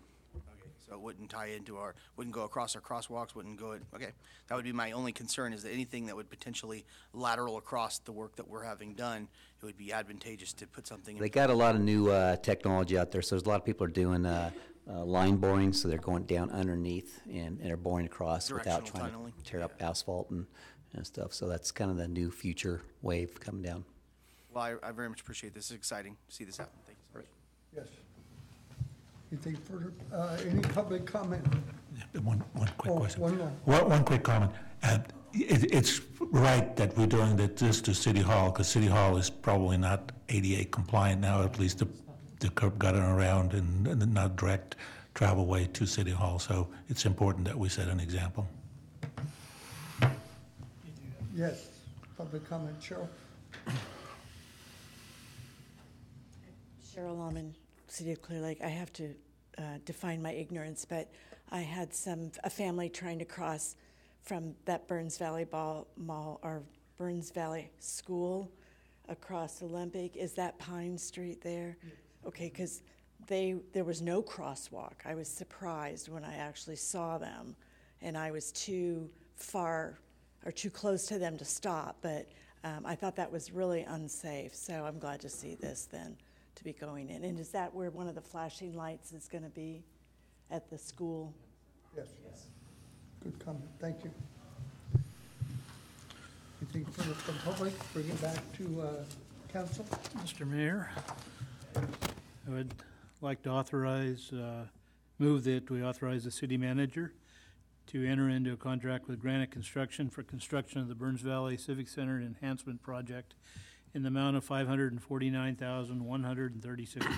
So it wouldn't tie into wouldn't go across our crosswalks, okay. That would be my only concern, is that anything that would potentially lateral across the work that we're having done, it would be advantageous to put something in. They got a lot of new technology out there, so there's a lot of people are doing line boring, so they're going down underneath and are boring across without Directional trying tunneling. to tear up asphalt and stuff. So that's kind of the new future wave coming down. Well, I very much appreciate this. It's exciting to see this happen. Thank you. Yes. Anything further? Any public comment? One quick question. One more. One quick comment. It's right that we're doing this to City Hall, because City Hall is probably not ADA compliant now, at least the curb gutter around and not direct travel way to City Hall. So it's important that we set an example. Yes, public comment, Cheryl? Cheryl Lawman, City of Clearlake. I have to define my ignorance, but I had a family trying to cross from that Burns Valley Mall or Burns Valley School across Olympic. Is that Pine Street there? Yes. Okay, because there was no crosswalk. I was surprised when I actually saw them, and I was too far or too close to them to stop, but I thought that was really unsafe, so I'm glad to see this then, to be going in. And is that where one of the flashing lights is going to be, at the school? Yes. Good comment, thank you. Anything further from public? Bring it back to council. Mr. Mayor, I would like to move that we authorize the city manager to enter into a contract with Granite Construction for construction of the Burns Valley Civic Center Enhancement Project in the amount of $549,136,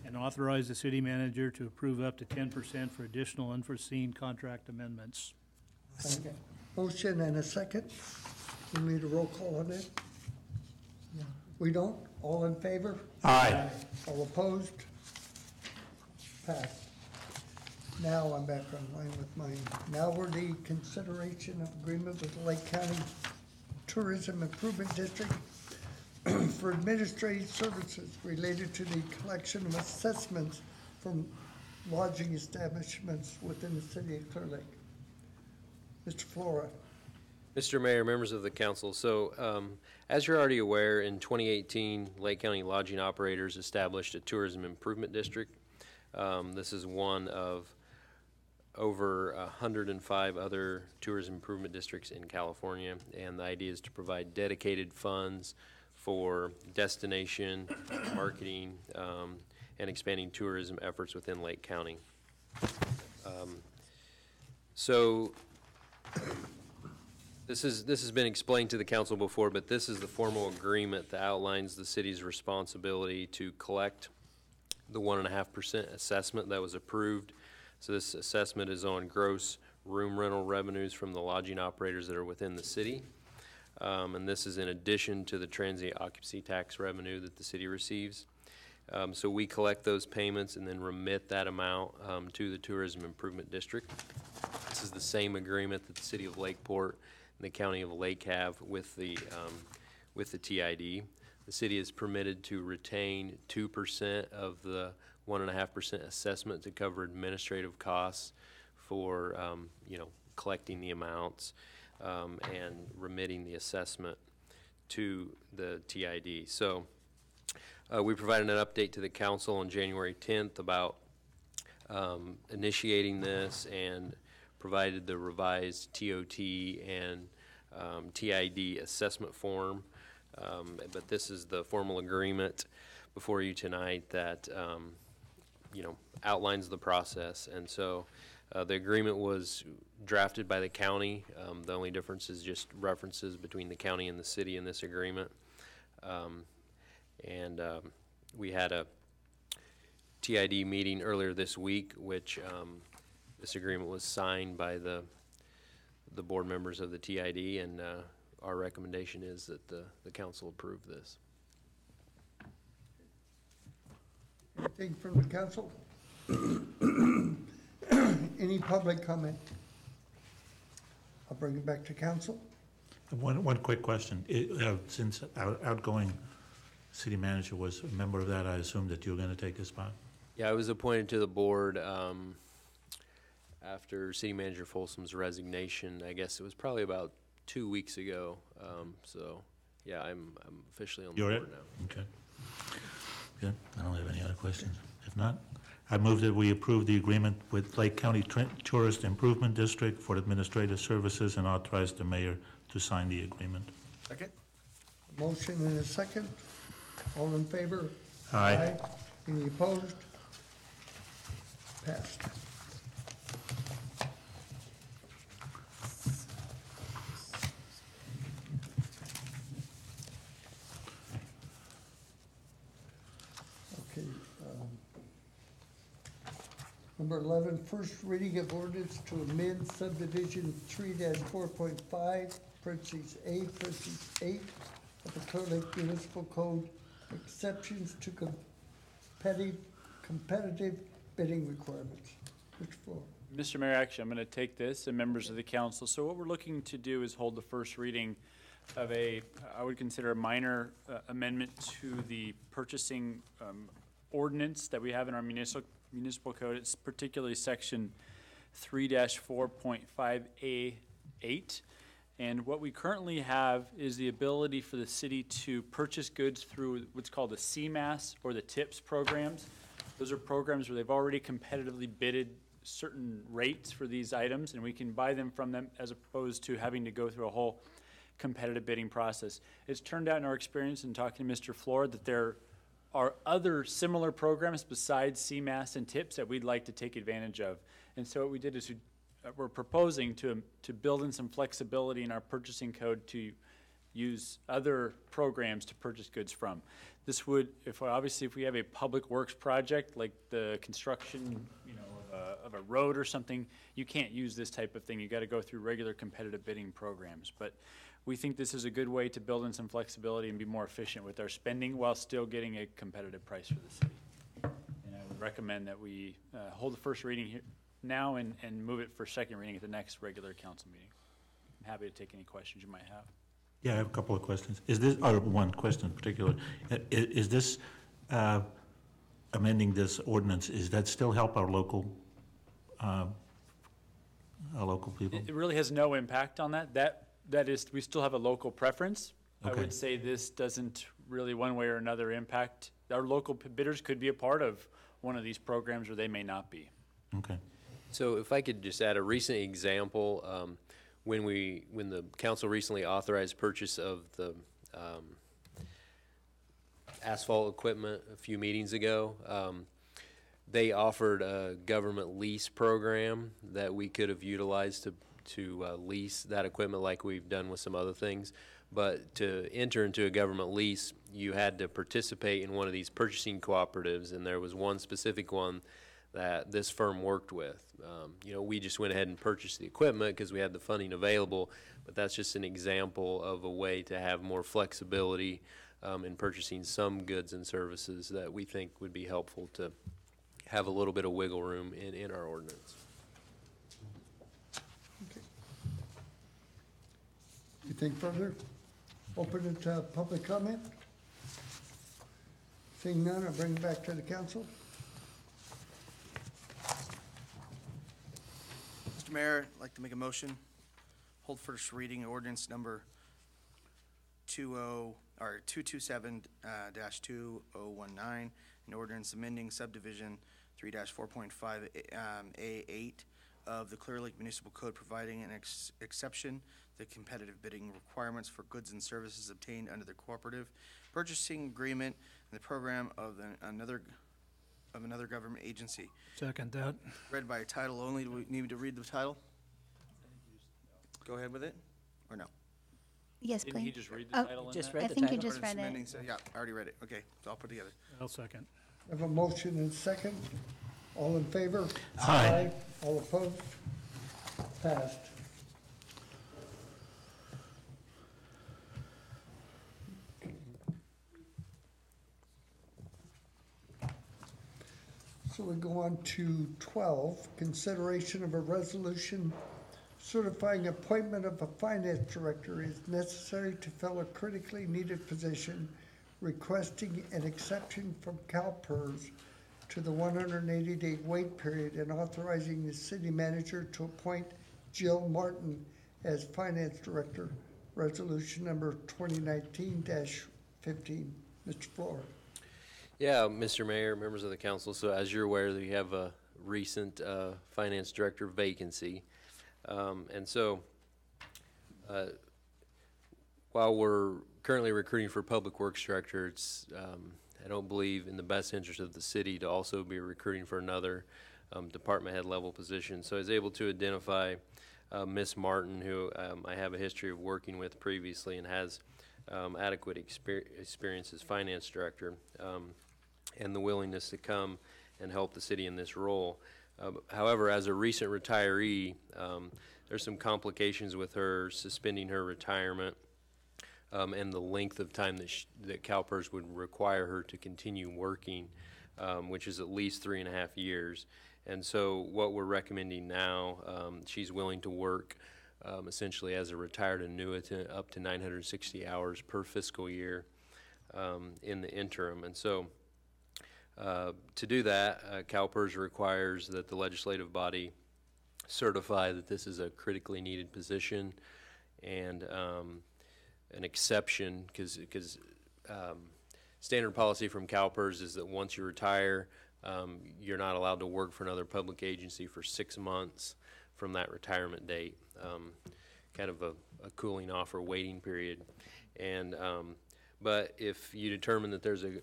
and authorize the city manager to approve up to 10% for additional unforeseen contract amendments. Okay. Motion and a second. We need a roll call on that? We don't? All in favor? Aye. All opposed? Passed. Now I'm back on line with mine. Now we're the consideration of agreement with the Lake County Tourism Improvement District for administrative services related to the collection of assessments from lodging establishments within the city of Clearlake. Mr. Flora. Mr. Mayor, members of the council, so as you're already aware, in 2018, Lake County Lodging Operators established a tourism improvement district. This is one of over 105 other tourism improvement districts in California, and the idea is to provide dedicated funds for destination, marketing, and expanding tourism efforts within Lake County. So this has been explained to the council before, but this is the formal agreement that outlines the city's responsibility to collect the 1.5% assessment that was approved. So this assessment is on gross room rental revenues from the lodging operators that are within the city. And this is in addition to the transient occupancy tax revenue that the city receives. So we collect those payments and then remit that amount to the Tourism Improvement District. This is the same agreement that the city of Lakeport and the county of Lake have with the TID. The city is permitted to retain 2% of the 1.5% assessment to cover administrative costs for collecting the amounts and remitting the assessment to the TID. So we provided an update to the council on January 10th about initiating this and provided the revised TOT and TID assessment form. But this is the formal agreement before you tonight that outlines the process. And so the agreement was drafted by the county. The only difference is just references between the county and the city in this agreement. We had a TID meeting earlier this week, which this agreement was signed by the board members of the TID, and our recommendation is that the council approve this. Anything from the council? Any public comment? I'll bring it back to council. One quick question. Since our outgoing city manager was a member of that, I assume that you're going to take his spot? Yeah, I was appointed to the board after City Manager Folsom's resignation. I guess it was probably about 2 weeks ago. So, yeah, I'm officially on the board now. Okay. Good. I don't have any other questions. If not, I move that we approve the agreement with Lake County Tourist Improvement District for administrative services and authorize the mayor to sign the agreement. Second. Motion and a second. All in favor? Aye. Any opposed? Passed. Okay. Number 11, first reading of ordinance to amend subdivision 3-4.5, parentheses A, parentheses 8 of the Clearlake Municipal Code, exceptions to competitive bidding requirements. Which floor? Mr. Mayor, actually, I'm going to take this and members of the council. So what we're looking to do is hold the first reading of I would consider a minor amendment to the purchasing ordinance that we have in our municipal code. It's particularly section 3-4.5A8. And what we currently have is the ability for the city to purchase goods through what's called the CMAS or the TIPS programs. Those are programs where they've already competitively bidded certain rates for these items, and we can buy them from them as opposed to having to go through a whole competitive bidding process. It's turned out in our experience in talking to Mr. Floor that there are other similar programs besides CMAS and TIPS that we'd like to take advantage of. And so what we did is we're proposing to build in some flexibility in our purchasing code to use other programs to purchase goods from. This would, if we have a public works project like the construction, of a road or something, you can't use this type of thing. You got to go through regular competitive bidding programs. But we think this is a good way to build in some flexibility and be more efficient with our spending while still getting a competitive price for the city. And I would recommend that we hold the first reading here now and move it for second reading at the next regular council meeting. I'm happy to take any questions you might have. Yeah, I have a couple of questions. Is this, or one question in particular, is this amending this ordinance, is that still help our local people? It really has no impact on that. That is, we still have a local preference. Okay. I would say this doesn't really one way or another impact. Our local bidders could be a part of one of these programs or they may not be. Okay. So if I could just add a recent example, when the council recently authorized purchase of the asphalt equipment a few meetings ago. They offered a government lease program that we could have utilized to lease that equipment like we've done with some other things. But to enter into a government lease, you had to participate in one of these purchasing cooperatives, and there was one specific one that this firm worked with. We just went ahead and purchased the equipment because we had the funding available, but that's just an example of a way to have more flexibility in purchasing some goods and services that we think would be helpful to have a little bit of wiggle room in our ordinance. Anything further? Open it to public comment. Seeing none, I'll bring it back to the council. Mr. Mayor, I'd like to make a motion. Hold first reading ordinance number 227-2019, an ordinance amending subdivision 3-4.5 A8 of the Clearlake Municipal Code, providing an exception to competitive bidding requirements for goods and services obtained under the cooperative purchasing agreement and the program of another government agency. Second that. Read by title only. Do we need to read the title? Go ahead with it, or no? Yes, Didn't he please. just read the title in Just that? read I the think he title. just read it. Amending, yeah, I already read it. Okay, so I'll put it together. I'll second. I have a motion and second. All in favor? Aye. All opposed? Passed. So we go on to 12, consideration of a resolution certifying appointment of a finance director is necessary to fill a critically needed position, requesting an exception from CalPERS to the 180-day wait period, and authorizing the city manager to appoint Jill Martin as finance director. Resolution number 2019-15. Mr. Floor. Yeah, Mr. Mayor, members of the council, so as you're aware, we have a recent finance director vacancy. And so while we're currently recruiting for public works director, it's I don't believe in the best interest of the city to also be recruiting for another department head level position. So I was able to identify Miss Martin, who I have a history of working with previously and has adequate experience as finance director, and the willingness to come and help the city in this role. However, as a recent retiree, there's some complications with her suspending her retirement and the length of time that CalPERS would require her to continue working, which is at least 3.5 years. And so what we're recommending now, she's willing to work essentially as a retired annuitant up to 960 hours per fiscal year in the interim. And so to do that, CalPERS requires that the legislative body certify that this is a critically needed position, and an exception, because standard policy from CalPERS is that once you retire, you're not allowed to work for another public agency for 6 months from that retirement date, kind of a cooling off or waiting period. And but if you determine that there's a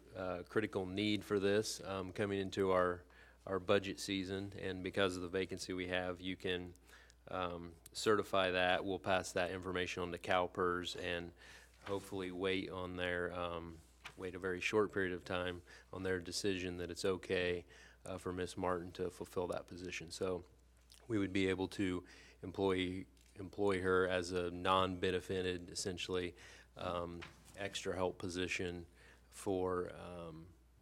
critical need for this coming into our budget season, and because of the vacancy we have, you can certify that. We'll pass that information on to CalPERS and hopefully wait a very short period of time on their decision that it's okay for Ms. Martin to fulfill that position. So we would be able to employ her as a non-benefited, essentially, extra help position for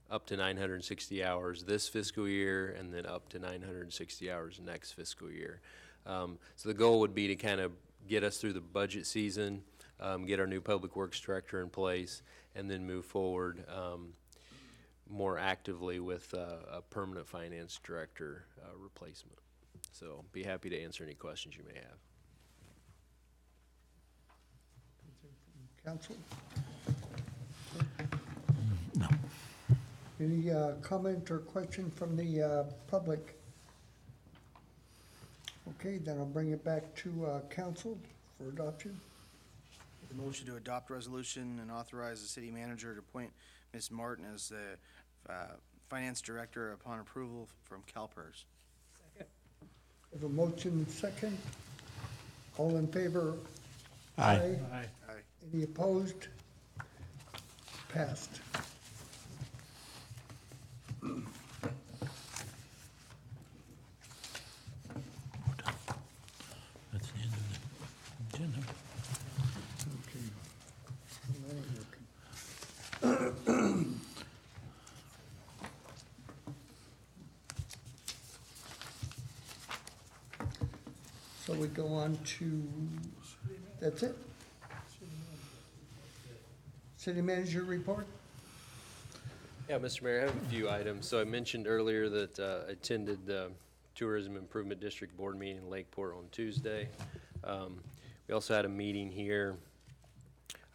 up to 960 hours this fiscal year, and then up to 960 hours next fiscal year. So the goal would be to kind of get us through the budget season, get our new public works director in place, and then move forward more actively with a permanent finance director replacement. So be happy to answer any questions you may have. Council? No. Any comment or question from the public? Okay, then I'll bring it back to council for adoption. The motion to adopt resolution and authorize the city manager to appoint Ms. Martin as the Finance Director upon approval from CalPERS. We have a motion and second. All in favor? Aye. Aye. Any opposed? Passed. That's the end of the agenda. So we go on to, that's it? City manager report? Yeah, Mr. Mayor, I have a few items. So I mentioned earlier that I attended the Tourism Improvement District Board meeting in Lakeport on Tuesday. We also had a meeting here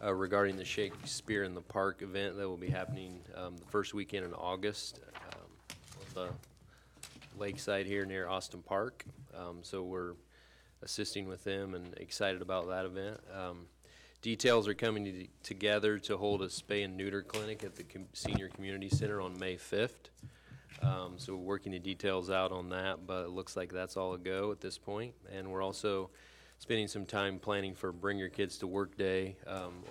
regarding the Shakespeare in the Park event that will be happening the first weekend in August on the lakeside here near Austin Park. So we're assisting with them and excited about that event. Details are coming together to hold a spay and neuter clinic at the Senior Community Center on May 5th. So we're working the details out on that, but it looks like that's all a go at this point. And we're also spending some time planning for Bring Your Kids to Work Day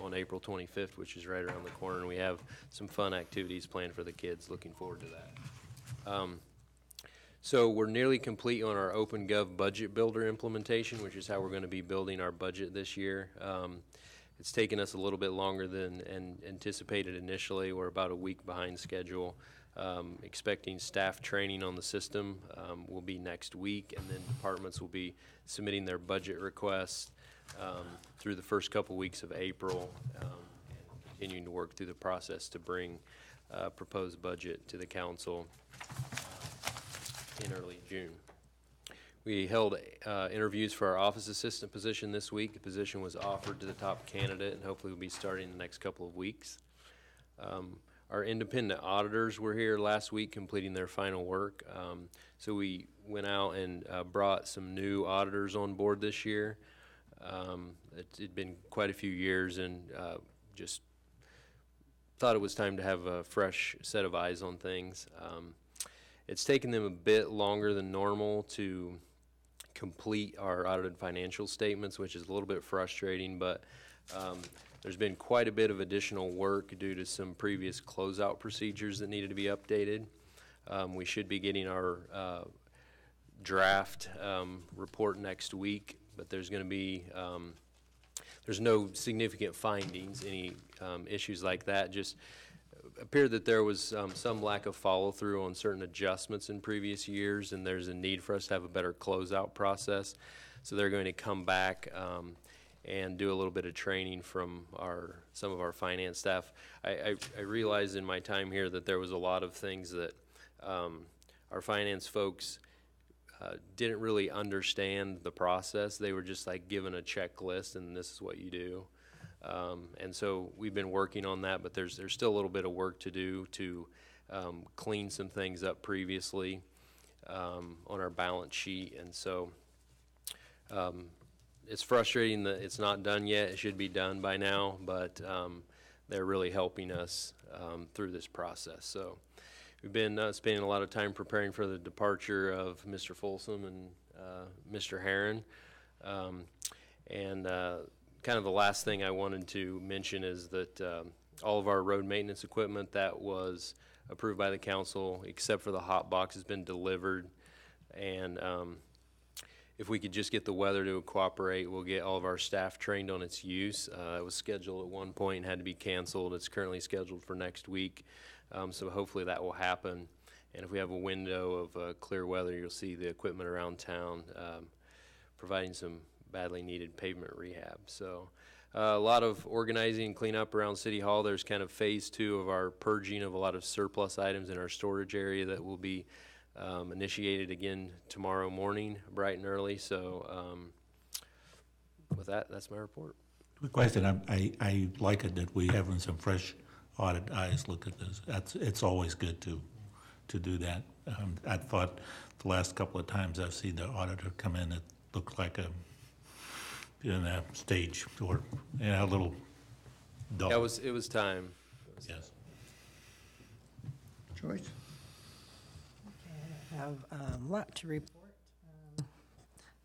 on April 25th, which is right around the corner. And we have some fun activities planned for the kids. Looking forward to that. So we're nearly complete on our OpenGov budget builder implementation, which is how we're going to be building our budget this year. It's taken us a little bit longer than anticipated initially. We're about a week behind schedule. Expecting staff training on the system will be next week, and then departments will be submitting their budget requests through the first couple weeks of April, and continuing to work through the process to bring proposed budget to the council in early June. We held interviews for our office assistant position this week. The position was offered to the top candidate, and hopefully we'll be starting in the next couple of weeks. Our independent auditors were here last week completing their final work. So we went out and brought some new auditors on board this year. It'd been quite a few years, and just thought it was time to have a fresh set of eyes on things. It's taken them a bit longer than normal to complete our audited financial statements, which is a little bit frustrating, but there's been quite a bit of additional work due to some previous closeout procedures that needed to be updated. We should be getting our draft report next week, but there's going to be there's no significant findings, any issues like that. Just appeared that there was some lack of follow-through on certain adjustments in previous years, and there's a need for us to have a better closeout process. So they're going to come back and do a little bit of training from some of our finance staff. I realized in my time here that there was a lot of things that our finance folks didn't really understand the process. They were just like given a checklist and this is what you do. And so we've been working on that, but there's still a little bit of work to do to clean some things up previously on our balance sheet. And so it's frustrating that it's not done yet. It should be done by now, but they're really helping us through this process. So we've been spending a lot of time preparing for the departure of Mr. Folsom and Mr. Herron. Kind of the last thing I wanted to mention is that all of our road maintenance equipment that was approved by the council, except for the hot box, has been delivered. And if we could just get the weather to cooperate, we'll get all of our staff trained on its use. It was scheduled at one point and had to be canceled. It's currently scheduled for next week. So hopefully that will happen. And if we have a window of clear weather, you'll see the equipment around town providing some badly needed pavement rehab. So a lot of organizing and cleanup around City Hall. There's kind of phase 2 of our purging of a lot of surplus items in our storage area that will be initiated again tomorrow morning, bright and early. So with that, that's my report. Quick question, I like it that we having some fresh audit eyes look at this. It's always good to do that. I thought the last couple of times I've seen the auditor come in, it looked like a stage or a little dull. Yeah, it was time. Yes. Joyce? I have a lot to report.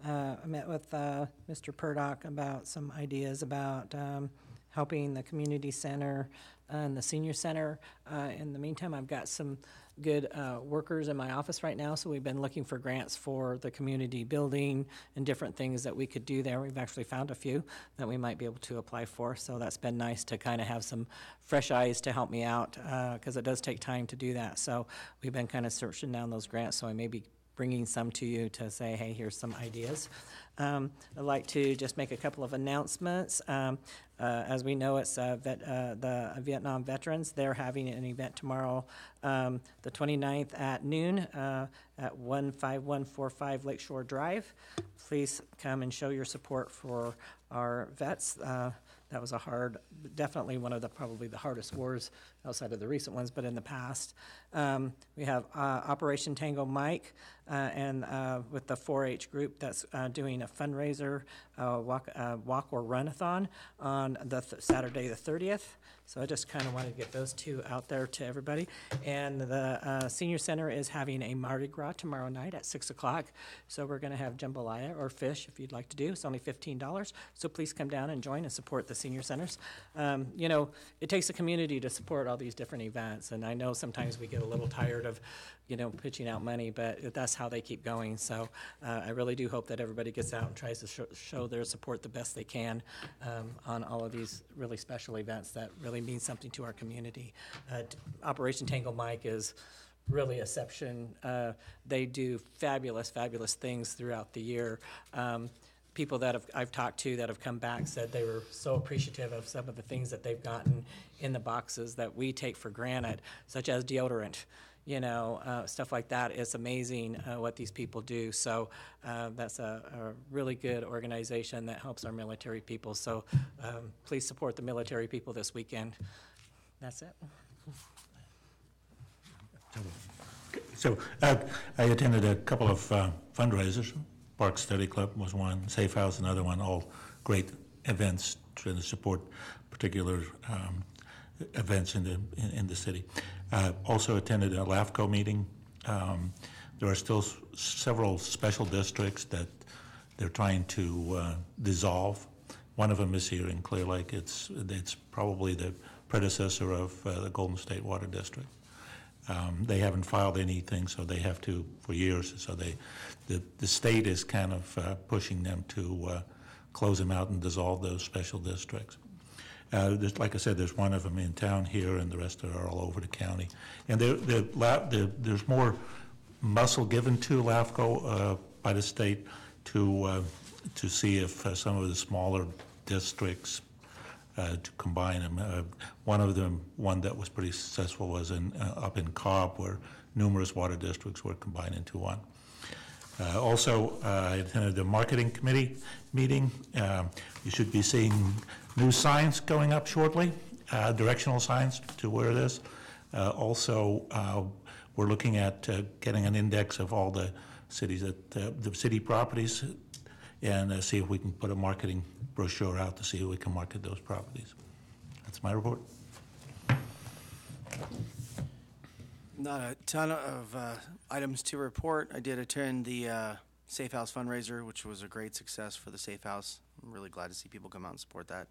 I met with Mr. Purdock about some ideas about helping the community center and the senior center. In the meantime, I've got some good workers in my office right now, so we've been looking for grants for the community building and different things that we could do there. We've actually found a few that we might be able to apply for, so that's been nice to kind of have some fresh eyes to help me out, because it does take time to do that. So we've been kind of searching down those grants, so I may be bringing some to you to say, hey, here's some ideas. I'd like to just make a couple of announcements. As we know, it's the Vietnam veterans. They're having an event tomorrow, the 29th at noon at 15145 Lakeshore Drive. Please come and show your support for our vets. That was definitely one of probably the hardest wars outside of the recent ones, but in the past. We have Operation Tango Mike and with the 4-H group that's doing a fundraiser, walk or run-a-thon on the Saturday the 30th. So I just kind of wanted to get those two out there to everybody. And the Senior Center is having a Mardi Gras tomorrow night at 6 o'clock. So we're going to have jambalaya or fish if you'd like to do. It's only $15. So please come down and join and support the senior centers. You know, it takes a community to support all these different events. And I know sometimes we get a little tired of, you know, pitching out money, but that's how they keep going. So I really do hope that everybody gets out and tries to show their support the best they can on all of these really special events that really mean something to our community. Operation Tango Mike is really exception. They do fabulous, fabulous things throughout the year. People that I've talked to that have come back said they were so appreciative of some of the things that they've gotten in the boxes that we take for granted, such as deodorant. You know, stuff like that. It's amazing what these people do. So that's a really good organization that helps our military people. So please support the military people this weekend. That's it. So I attended a couple of fundraisers. Park Study Club was one, Safe House another one, all great events trying to support particular events in the city. Also attended a LAFCO meeting. There are still several special districts that they're trying to dissolve. One of them is here in Clearlake. It's probably the predecessor of the Golden State Water District. They haven't filed anything, so they have to for years. So the state is kind of pushing them to close them out and dissolve those special districts. Like I said, there's one of them in town here, and the rest are all over the county. And there's more muscle given to LAFCO by the state to see if some of the smaller districts to combine them. One that was pretty successful was up in Cobb, where numerous water districts were combined into one. Also, I attended the marketing committee meeting. You should be seeing new signs going up shortly, directional signs to where it is. Also, we're looking at getting an index of all the cities, the city properties, and see if we can put a marketing brochure out to see if we can market those properties. That's my report. Not a ton of items to report. I did attend the Safe House fundraiser, which was a great success for the Safe House. I'm really glad to see people come out and support that.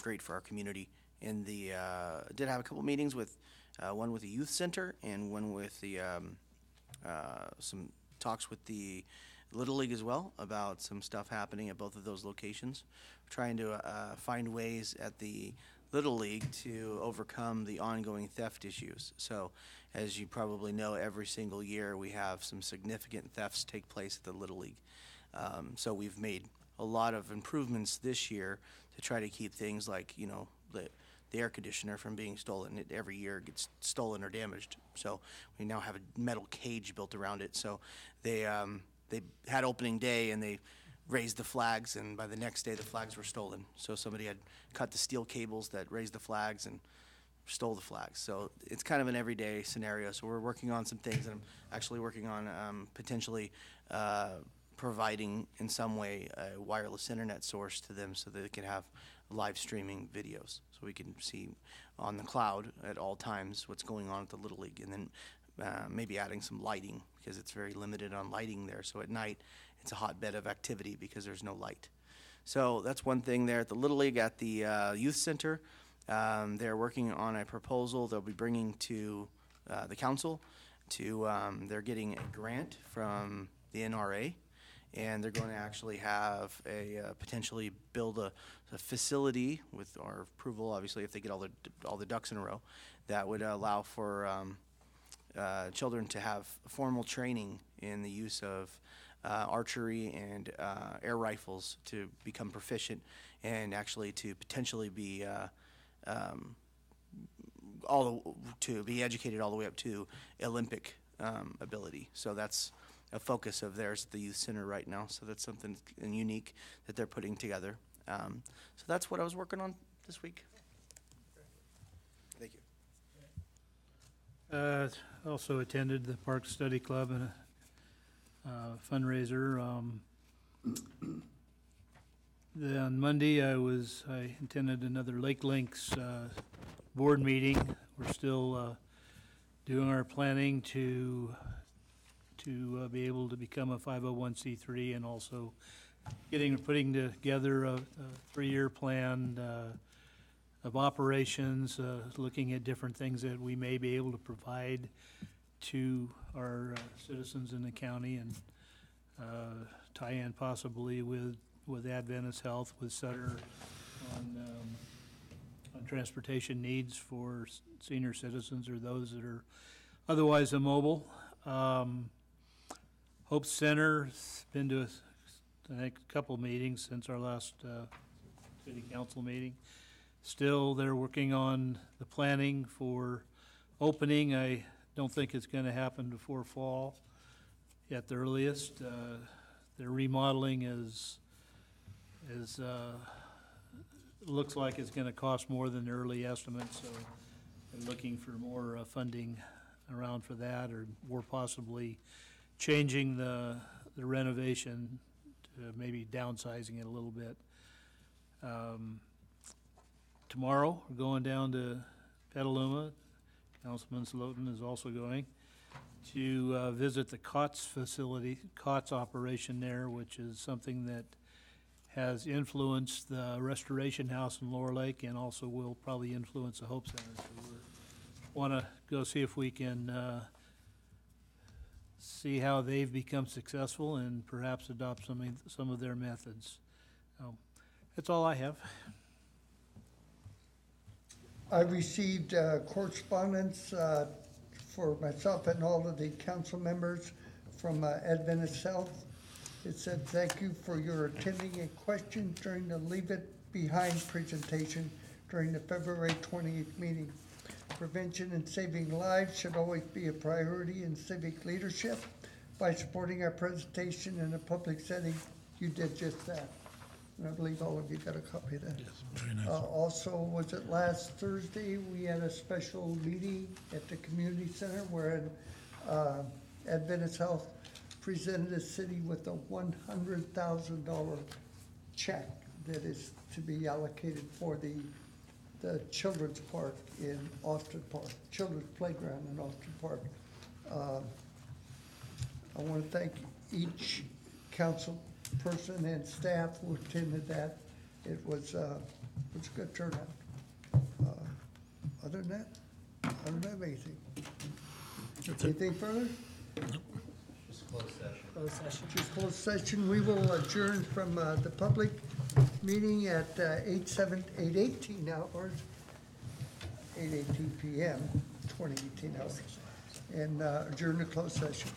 Great for our community. And did have a couple meetings with one with the youth center and one with the some talks with the Little League as well about some stuff happening at both of those locations. We're trying to find ways at the Little League to overcome the ongoing theft issues. So, as you probably know, every single year we have some significant thefts take place at the Little League. So we've made a lot of improvements this year to try to keep things like, you know, the air conditioner from being stolen. It every year gets stolen or damaged. So we now have a metal cage built around it. So they had opening day and they raised the flags, and by the next day the flags were stolen. So somebody had cut the steel cables that raised the flags and stole the flags. So it's kind of an everyday scenario. So we're working on some things, and I'm actually working on potentially providing in some way a wireless internet source to them so that they can have live streaming videos, so we can see on the cloud at all times what's going on at the Little League, and then maybe adding some lighting, because it's very limited on lighting there. So at night, it's a hotbed of activity because there's no light. So that's one thing there at the Little League. At the Youth Center, they're working on a proposal they'll be bringing to the council. They're getting a grant from the NRA, and they're going to actually have potentially build a facility with our approval, obviously, if they get all the ducks in a row, that would allow for children to have formal training in the use of archery and air rifles to become proficient, and actually to potentially be to be educated all the way up to Olympic ability. So that's a focus of theirs at the Youth Center right now. So that's something unique that they're putting together. So that's what I was working on this week. Thank you. Also attended the Park Study Club and a fundraiser. On Monday, I attended another Lake Links board meeting. We're still doing our planning to be able to become a 501c3, and also putting together a 3-year plan of operations, looking at different things that we may be able to provide to our citizens in the county, and tie in possibly with Adventist Health, with Sutter, on transportation needs for senior citizens or those that are otherwise immobile. Hope Center's been to, I think, a couple meetings since our last city council meeting. Still, they're working on the planning for opening. I don't think it's going to happen before fall at the earliest. Their remodeling looks like it's going to cost more than the early estimate, so they're looking for more funding around for that, or possibly changing the renovation to maybe downsizing it a little bit. Tomorrow, we're going down to Petaluma. Councilman Slotin is also going to visit the COTS facility, COTS operation there, which is something that has influenced the Restoration House in Lower Lake, and also will probably influence the Hope Center. So we want to go see if we can see how they've become successful, and perhaps adopt some of their methods. That's all I have. I received correspondence for myself and all of the council members from Adventist Health. It said, "Thank you for your attending a question during the Leave It Behind presentation during the February 28th meeting. Prevention and saving lives should always be a priority in civic leadership. By supporting our presentation in a public setting, you did just that." And I believe all of you got a copy of that. Yes, very nice. Also, was it last Thursday, we had a special meeting at the community center where Adventist Health presented the city with a $100,000 check that is to be allocated for the children's park in Austin Park, children's playground in Austin Park. I want to thank each council person and staff who attended that. It was a good turnout. Other than that, I don't have anything. Anything further? Just closed session. Closed session. Just closed session. We will adjourn from the public meeting at 8:18 hours, 8:18 p.m., 2018 hours, and adjourn to closed session.